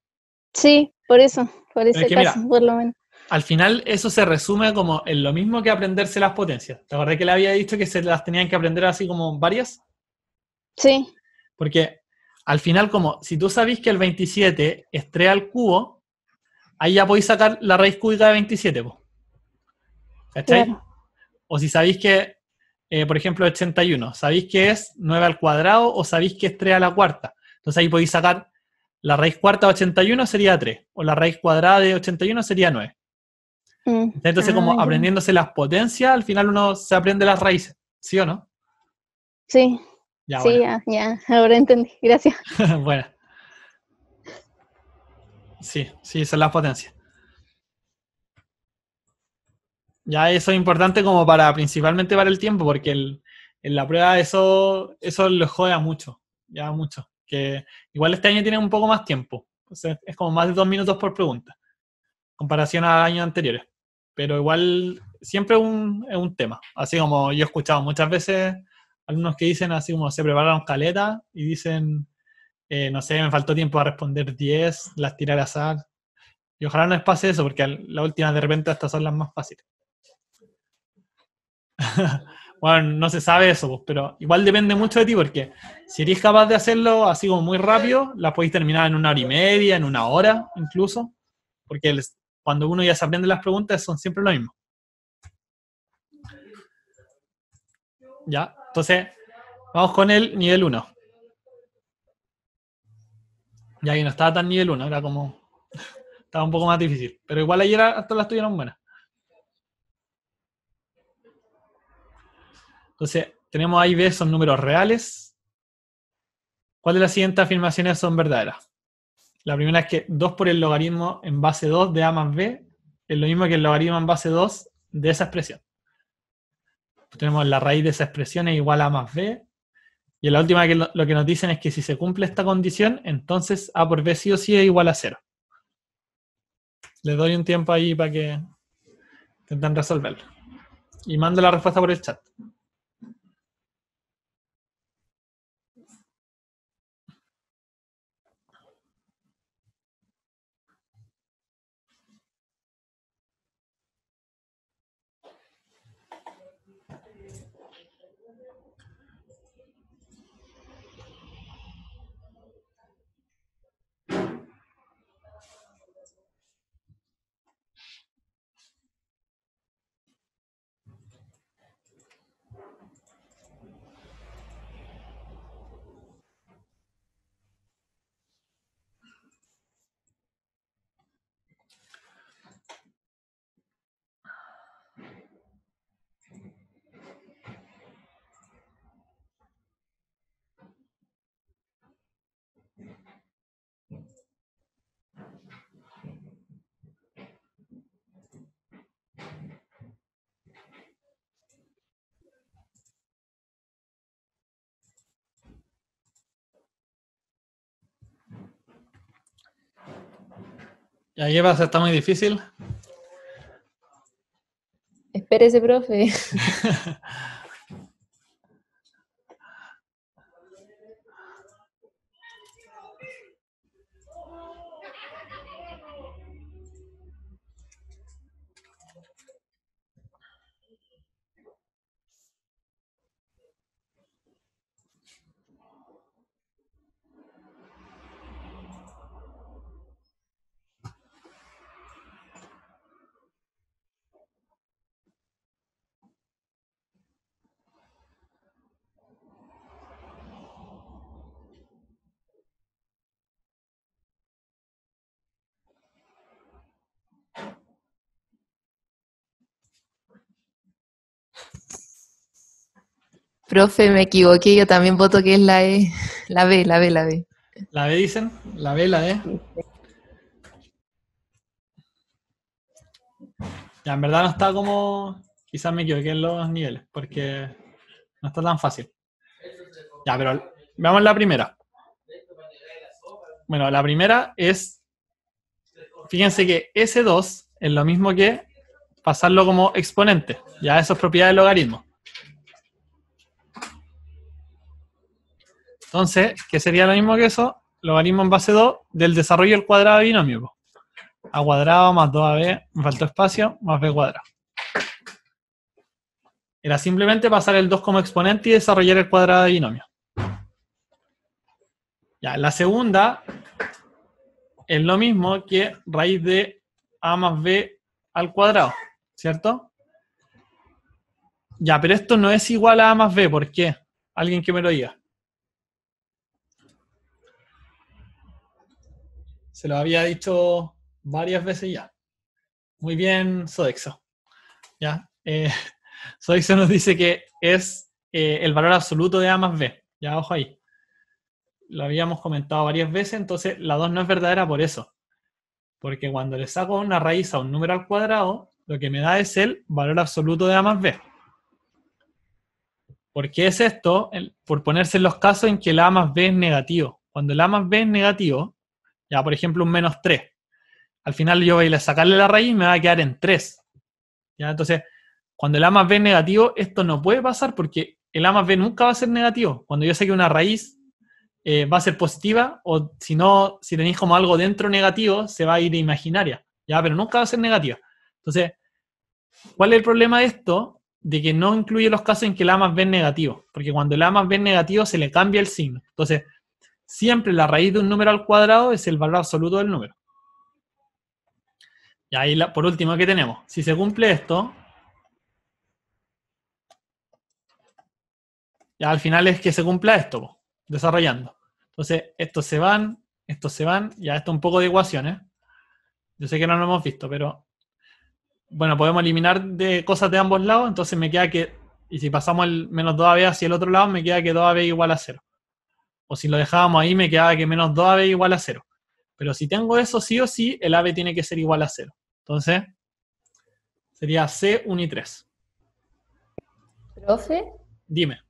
B: Sí, por ese caso, mira, por lo menos.
A: Al final eso se resume como en lo mismo que aprenderse las potencias. ¿Te acordás que le había dicho que se las tenían que aprender así como varias?
B: Sí.
A: Porque al final, como si tú sabís que el 27 es 3 al cubo, ahí ya podéis sacar la raíz cúbica de 27, ¿cachai? Claro. O si sabéis que, por ejemplo, 81, sabéis que es 9 al cuadrado o sabéis que es 3 a la cuarta. Entonces ahí podéis sacar la raíz cuarta de 81 sería 3, o la raíz cuadrada de 81 sería 9. Entonces, como aprendiéndose las potencias, al final uno se aprende las raíces, ¿sí o no?
B: Sí. Ya, sí, bueno. ya, ahora entendí, gracias.
A: Bueno. Sí, son las potencias. Ya eso es importante como principalmente para el tiempo, porque en la prueba eso lo jode a mucho, ya mucho. Que igual este año tiene un poco más tiempo. Entonces, es como más de 2 minutos por pregunta, en comparación a años anteriores. Pero igual siempre es un tema. Así como yo he escuchado muchas veces alumnos que dicen así como se prepararon caleta y dicen, no sé, me faltó tiempo para responder 10, las tiré al azar. Y ojalá no les pase eso, porque la última de repente estas son las más fáciles. Bueno, no se sabe eso, pues, pero igual depende mucho de ti, porque si eres capaz de hacerlo así como muy rápido, las podéis terminar en 1 hora y media, en 1 hora incluso, porque cuando uno ya se aprende las preguntas son siempre lo mismo. ¿Ya? Entonces, vamos con el nivel 1. Ya que no estaba tan nivel 1, era como... Estaba un poco más difícil, pero igual ayer hasta las tuvieron buenas. Entonces, tenemos A y B son números reales. ¿Cuál de las siguientes afirmaciones son verdaderas? La primera es que 2 por el logaritmo en base 2 de A más B es lo mismo que el logaritmo en base 2 de esa expresión. Tenemos la raíz de esa expresión es igual a A más B. Y en la última lo que nos dicen es que si se cumple esta condición, entonces A por B sí o sí es igual a 0. Les doy un tiempo ahí para que intenten resolverlo. Y mando la respuesta por el chat. ¿Y ahí pasa? ¿Está muy difícil?
B: Espérese, profe.
C: Profe, me equivoqué, yo también voto que es la E, la B, la B, la B.
A: ¿La B dicen? ¿La B, la D? Ya, en verdad no está como... Quizás me equivoqué en los niveles, porque no está tan fácil. Ya, pero veamos la primera. Bueno, la primera es... Fíjense que S2 es lo mismo que pasarlo como exponente. Ya, eso es propiedad del logaritmo. Entonces, ¿qué sería lo mismo que eso? Logaritmo en base 2 del desarrollo del cuadrado de binomio. A cuadrado más 2AB, me faltó espacio, más B cuadrado. Era simplemente pasar el 2 como exponente y desarrollar el cuadrado de binomio. Ya, la segunda es lo mismo que raíz de A más B al cuadrado, ¿cierto? Ya, pero esto no es igual a A más B, ¿por qué? Alguien que me lo diga. Se lo había dicho varias veces ya. Muy bien, Sodexo. ¿Ya? Sodexo nos dice que es el valor absoluto de A más B. Ya, ojo ahí. Lo habíamos comentado varias veces, entonces la 2 no es verdadera por eso. Porque cuando le saco una raíz a un número al cuadrado, lo que me da es el valor absoluto de A más B. ¿Por qué es esto? Por ponerse en los casos en que el A más B es negativo. Cuando el A más B es negativo, ya por ejemplo un menos 3, al final yo voy a sacarle la raíz y me va a quedar en 3. ¿Ya? Entonces, cuando el A más B es negativo, esto no puede pasar porque el A más B nunca va a ser negativo. Cuando yo saque una raíz, va a ser positiva, o si no, si tenéis como algo dentro negativo, se va a ir imaginaria, ¿ya? Pero nunca va a ser negativa. Entonces, ¿cuál es el problema de esto? De que no incluye los casos en que el A más B es negativo, porque cuando el A más B es negativo se le cambia el signo. Entonces, siempre la raíz de un número al cuadrado es el valor absoluto del número. Y ahí, por último, ¿qué tenemos? Si se cumple esto, ya al final es que se cumpla esto, po, desarrollando. Entonces, estos se van, ya esto un poco de ecuaciones. Yo sé que no lo hemos visto, pero bueno, podemos eliminar de cosas de ambos lados, entonces me queda que, y si pasamos el menos 2ab hacia el otro lado, me queda que 2ab igual a 0. O si lo dejábamos ahí, me queda que menos 2ab igual a 0. Pero si tengo eso, sí o sí, el ab tiene que ser igual a 0. Entonces, sería C, 1 y 3.
C: Profe,
A: Dime,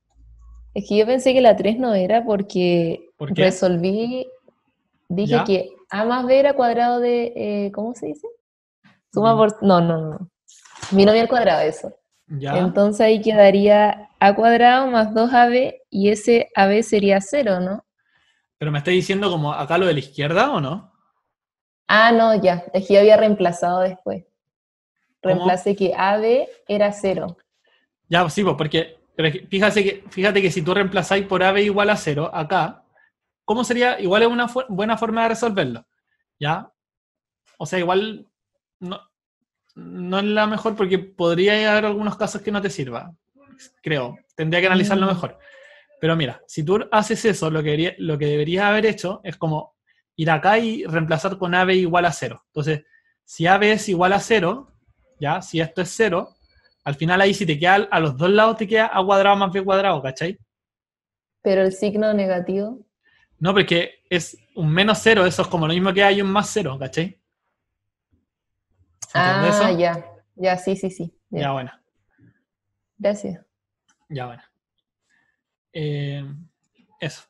C: es que yo pensé que la 3 no era porque
A: ¿por qué?
C: resolví, dije
A: ¿Ya?
C: que A más B era cuadrado de, ¿cómo se dice? Suma
A: Dime.
C: por, no. Binomio al cuadrado, eso.
A: ¿Ya?
C: Entonces ahí quedaría A cuadrado más 2AB y ese AB sería 0, ¿no?
A: ¿Pero me está diciendo como acá lo de la izquierda o no?
C: Ah, no, ya, es que yo había reemplazado después.
A: ¿Cómo?
C: Reemplacé que AB era 0.
A: Ya, sí, pues porque pero es que fíjate que si tú reemplazáis por AB igual a 0 acá, ¿cómo sería? Igual es una buena forma de resolverlo, ¿ya? O sea, igual no, no es la mejor porque podría haber algunos casos que no te sirva, creo. Tendría que analizarlo
C: Mm,
A: mejor. Pero mira, si tú haces eso, lo que deberías haber hecho es como ir acá y reemplazar con AB igual a 0. Entonces, si AB es igual a 0, ¿ya? Si esto es 0, al final ahí si te queda a los dos lados te queda A cuadrado más B cuadrado, ¿cachai?
C: pero el signo negativo.
A: No, porque es un menos 0, eso es como lo mismo que hay un más 0, ¿cachai? ¿Se entiende
C: Ah,
A: eso?
C: ya, ya, sí,
A: Ya,
C: ya.
A: bueno,
C: Gracias.
A: ya, bueno. Eh, eso.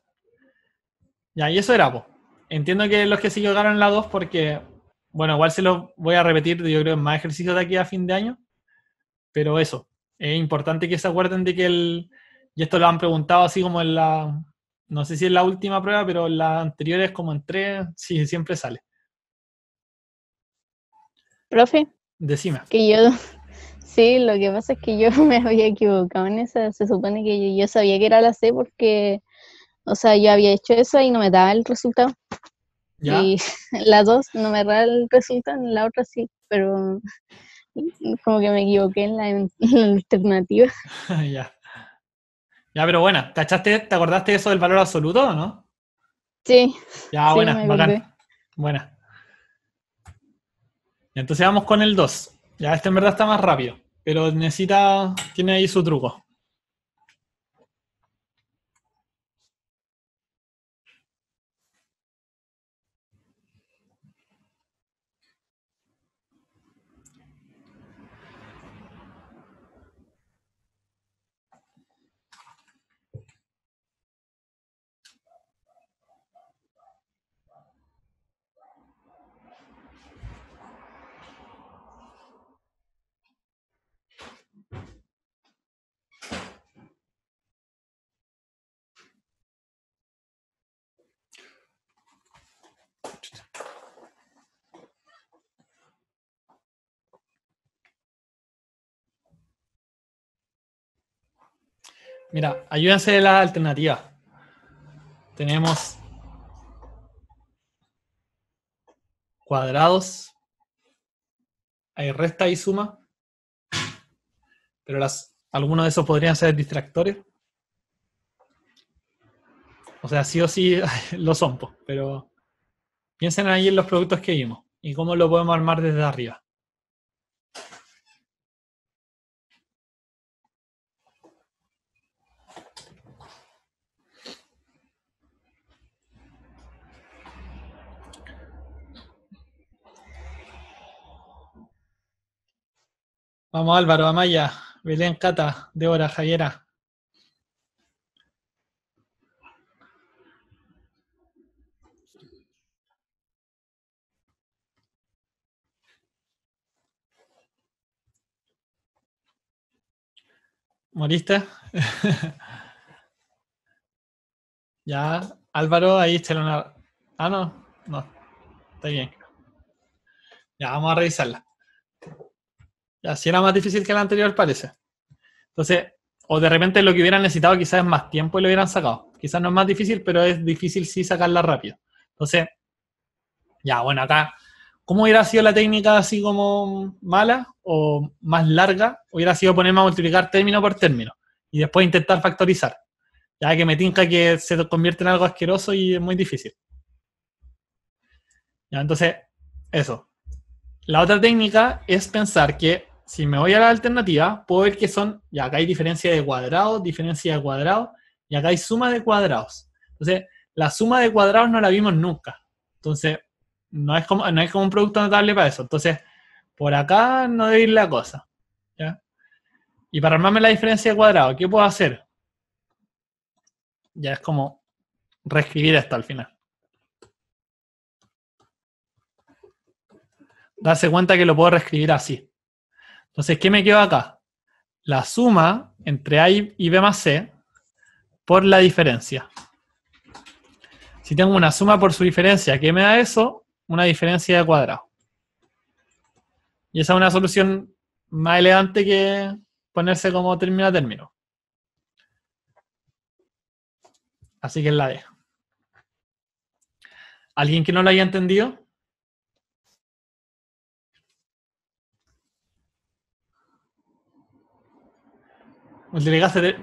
A: Ya, y eso era, po. Entiendo que los que sí llegaron la 2 porque, bueno, igual se los voy a repetir, yo creo, en más ejercicios de aquí a fin de año, pero eso, es importante que se acuerden de que y esto lo han preguntado así como en no sé si en la última prueba, pero en las anteriores como en 3, sí, siempre sale.
B: Profe,
A: Decime.
B: que yo, sí, lo que pasa es que yo me había equivocado en esa. Se supone que yo sabía que era la C porque, o sea, yo había hecho eso y no me daba el resultado.
A: ¿Ya?
B: Y la 2 no me da el resultado, en la otra sí, pero como que me equivoqué en en la alternativa.
A: Ya. Ya, pero bueno, ¿cachaste? ¿Te acordaste de eso del valor absoluto o no?
B: Sí,
A: Ya,
B: sí,
A: buena,
B: me
A: bacán.
B: acordé.
A: Buena. Entonces vamos con el 2. Ya, este en verdad está más rápido, pero tiene ahí su truco. Mira, ayúdense de la alternativa. Tenemos cuadrados, hay resta y suma, pero algunos de esos podrían ser distractores. O sea, sí o sí lo son, po, pero piensen ahí en los productos que vimos y cómo lo podemos armar desde arriba. Vamos Álvaro, Amaya, Belén, Cata, Débora, Javiera. ¿Moriste? Ya, Álvaro, ahí échale una... Ah, no, no, está bien. Ya, vamos a revisarla. Ya, si era más difícil que la anterior, parece. Entonces, o de repente lo que hubieran necesitado quizás es más tiempo y lo hubieran sacado. Quizás no es más difícil, pero es difícil sí sacarla rápido. Entonces, ya, bueno, acá, ¿cómo hubiera sido la técnica así como mala o más larga? Hubiera sido ponerme a multiplicar término por término y después intentar factorizar. Ya que me tinca que se convierte en algo asqueroso y es muy difícil. Ya, entonces, eso. La otra técnica es pensar que si me voy a la alternativa, puedo ver que son, ya acá hay diferencia de cuadrados, y acá hay suma de cuadrados. Entonces, la suma de cuadrados no la vimos nunca. Entonces, no es como un producto notable para eso. Entonces, por acá no debe ir la cosa. ¿Ya? Y para armarme la diferencia de cuadrados, ¿qué puedo hacer? Ya es como reescribir esto al final. Darse cuenta que lo puedo reescribir así. Entonces, ¿qué me quedó acá? La suma entre A y B más C por la diferencia. Si tengo una suma por su diferencia, ¿qué me da eso? Una diferencia de cuadrado. Y esa es una solución más elegante que ponerse como término a término. Así que es la D. ¿Alguien que no lo haya entendido?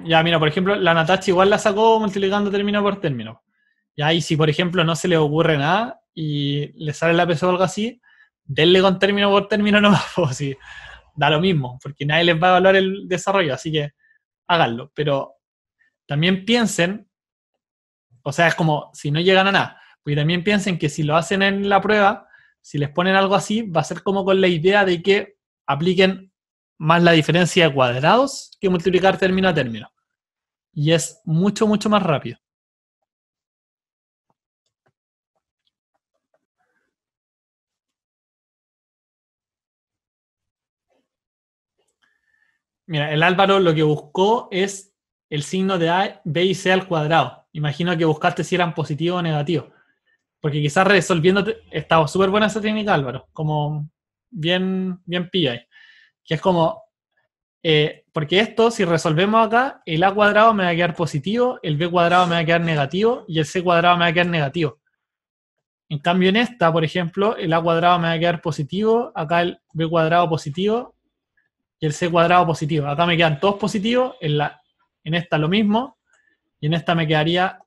A: Ya, mira, por ejemplo, la Natacha igual la sacó multiplicando término por término. Ya, y si por ejemplo no se le ocurre nada y le sale la PSO o algo así, denle con término por término nomás, pues sí, da lo mismo, porque nadie les va a evaluar el desarrollo, así que háganlo. Pero también piensen, o sea, es como si no llegan a nada, porque también piensen que si lo hacen en la prueba, si les ponen algo así, va a ser como con la idea de que apliquen más la diferencia de cuadrados que multiplicar término a término. Y es mucho, mucho más rápido. Mira, el Álvaro lo que buscó es el signo de A, B y C al cuadrado. Imagino que buscaste si eran positivo o negativo. Porque quizás resolviendo, estaba súper buena esa técnica, Álvaro. Como bien, bien pilla ahí. Que es como, porque esto, si resolvemos acá, el A cuadrado me va a quedar positivo, el B cuadrado me va a quedar negativo y el C cuadrado me va a quedar negativo. En cambio, en esta, por ejemplo, el A cuadrado me va a quedar positivo, acá el B cuadrado positivo y el C cuadrado positivo. Acá me quedan todos positivos, en esta lo mismo, y en esta me quedaría,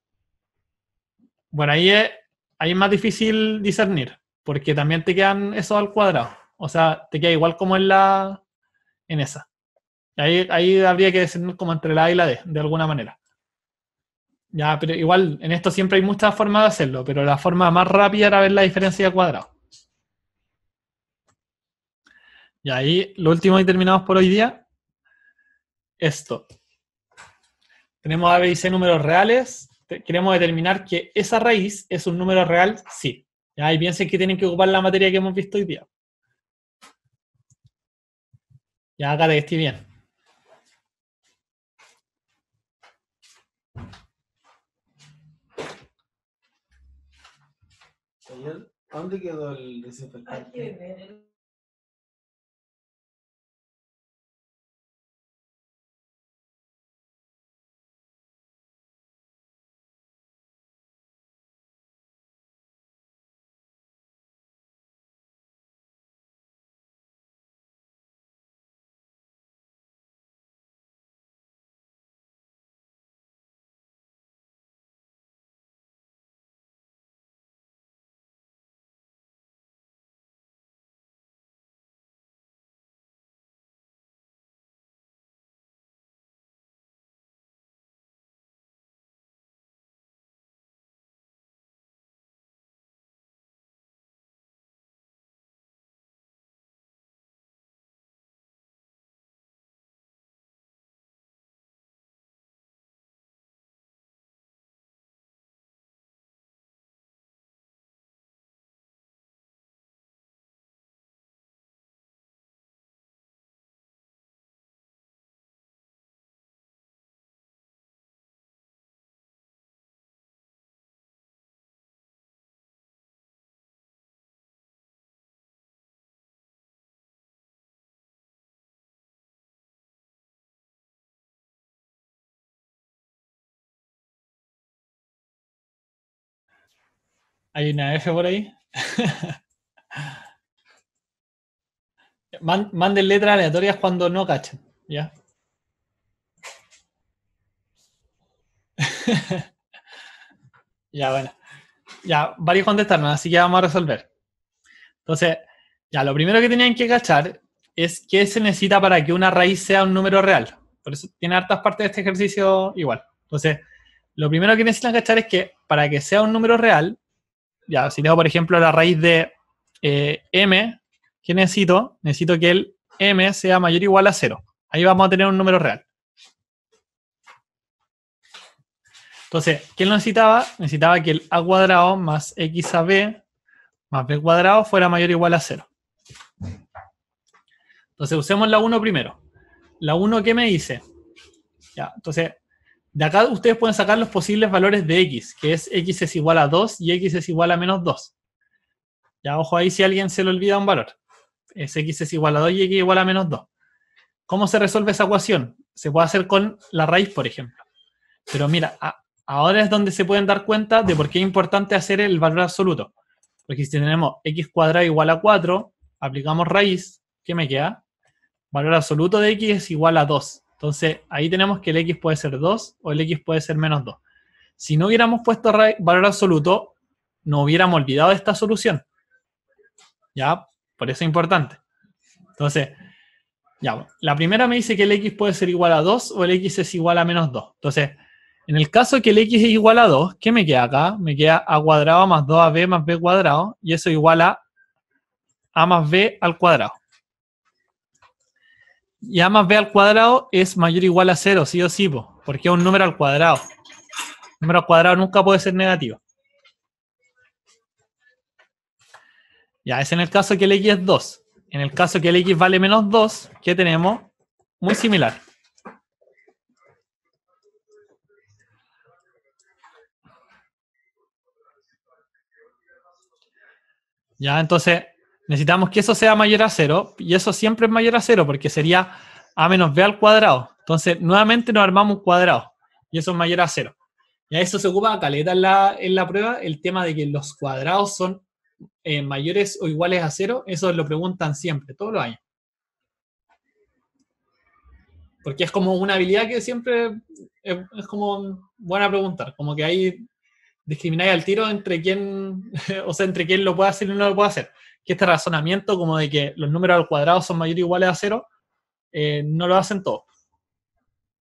A: bueno, ahí es más difícil discernir, porque también te quedan esos al cuadrado. O sea, te queda igual como en esa. Ahí habría que discernir como entre la A y la D, de alguna manera. Ya, pero igual, en esto siempre hay muchas formas de hacerlo, pero la forma más rápida era ver la diferencia de cuadrado. Y ahí, lo último y terminamos por hoy día, esto. Tenemos A, B y C números reales. Queremos determinar que esa raíz es un número real, sí. Ya, y piensen que tienen que ocupar la materia que hemos visto hoy día. Ya, acá te estoy bien.
D: ¿Dónde quedó el desinfectante?
A: Hay una F por ahí. Manden letras aleatorias cuando no cachen, ¿ya? Ya, bueno. Ya, varios contestaron, así que vamos a resolver. Entonces, ya, lo primero que tenían que cachar es qué se necesita para que una raíz sea un número real. Por eso tiene hartas partes de este ejercicio igual. Entonces, lo primero que necesitan cachar es que para que sea un número real, ya, si tengo, por ejemplo, la raíz de m, ¿qué necesito? Necesito que el m sea mayor o igual a 0. Ahí vamos a tener un número real. Entonces, ¿qué necesitaba? Necesitaba que el a cuadrado más x a b más b cuadrado fuera mayor o igual a 0. Entonces, usemos la 1 primero. La 1, ¿qué me dice? Ya, entonces, de acá ustedes pueden sacar los posibles valores de x, que es x es igual a 2 y x es igual a menos 2. Ya, ojo ahí si a alguien se le olvida un valor. Es x es igual a 2 y x igual a menos 2. ¿Cómo se resuelve esa ecuación? Se puede hacer con la raíz, por ejemplo. Pero mira, ahora es donde se pueden dar cuenta de por qué es importante hacer el valor absoluto. Porque si tenemos x cuadrado igual a 4, aplicamos raíz, ¿qué me queda? Valor absoluto de x es igual a 2. Entonces, ahí tenemos que el x puede ser 2 o el x puede ser menos 2. Si no hubiéramos puesto valor absoluto, no hubiéramos olvidado de esta solución. ¿Ya? Por eso es importante. Entonces, ya, la primera me dice que el x puede ser igual a 2 o el x es igual a menos 2. Entonces, en el caso que el x es igual a 2, ¿qué me queda acá? Me queda a cuadrado más 2ab más b cuadrado, y eso igual a más b al cuadrado. Y a más b al cuadrado es mayor o igual a 0, sí o sí, porque es un número al cuadrado. Un número al cuadrado nunca puede ser negativo. Ya, es en el caso que el x es 2. En el caso que el x vale menos 2, ¿qué tenemos? Muy similar. Ya, entonces necesitamos que eso sea mayor a 0, y eso siempre es mayor a 0, porque sería a menos b al cuadrado. Entonces, nuevamente nos armamos un cuadrado, y eso es mayor a 0. Y a eso se ocupa caleta en la prueba, el tema de que los cuadrados son mayores o iguales a 0, eso lo preguntan siempre, todos los años. Porque es como una habilidad que siempre es como buena preguntar, como que ahí discrimináis al tiro entre quién, o sea, entre quién lo puede hacer y no lo puede hacer. Que este razonamiento como de que los números al cuadrado son mayores o iguales a 0, no lo hacen todos.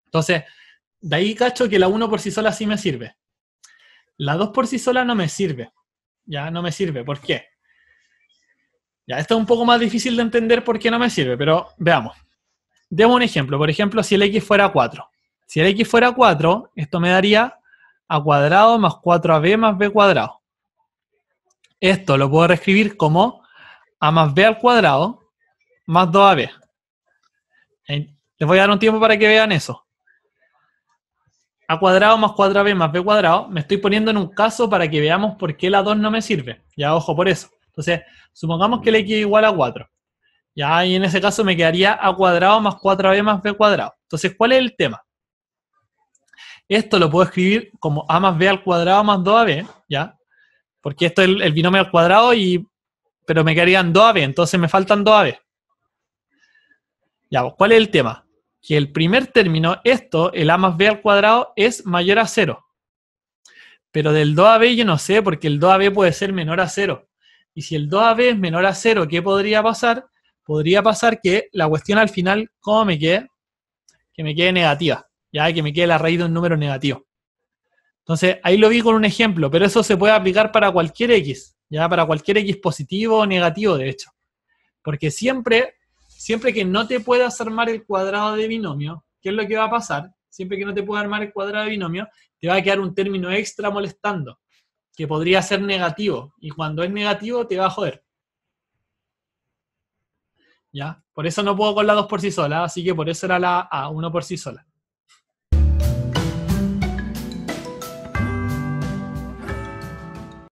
A: Entonces, de ahí cacho que la 1 por sí sola sí me sirve. La 2 por sí sola no me sirve. Ya, no me sirve. ¿Por qué? Ya, esto es un poco más difícil de entender por qué no me sirve, pero veamos. Demos un ejemplo. Por ejemplo, si el x fuera 4. Si el x fuera 4, esto me daría a cuadrado más 4ab más b cuadrado. Esto lo puedo reescribir como a más b al cuadrado más 2ab. Les voy a dar un tiempo para que vean eso. A cuadrado más 4ab más b cuadrado, me estoy poniendo en un caso para que veamos por qué la 2 no me sirve. Ya, ojo por eso. Entonces, supongamos que el x es igual a 4. Ya, y en ese caso me quedaría a cuadrado más 4ab más b cuadrado. Entonces, ¿cuál es el tema? Esto lo puedo escribir como a más b al cuadrado más 2ab, ¿ya? Porque esto es el binomio al cuadrado, pero me quedarían 2ab, entonces me faltan 2ab. Ya, ¿cuál es el tema? Que el primer término, esto, el a más b al cuadrado, es mayor a 0. Pero del 2ab yo no sé, porque el 2ab puede ser menor a 0. Y si el 2ab es menor a 0, ¿qué podría pasar? Podría pasar que la cuestión al final, ¿cómo me quede? Que me quede negativa, ya que me quede la raíz de un número negativo. Entonces, ahí lo vi con un ejemplo, pero eso se puede aplicar para cualquier x, ya para cualquier x positivo o negativo, de hecho. Porque siempre que no te puedas armar el cuadrado de binomio, ¿qué es lo que va a pasar? Siempre que no te puedas armar el cuadrado de binomio, te va a quedar un término extra molestando, que podría ser negativo, y cuando es negativo te va a joder. ¿Ya? Por eso no puedo con la 2 por sí sola, así que por eso era la A1 por sí sola.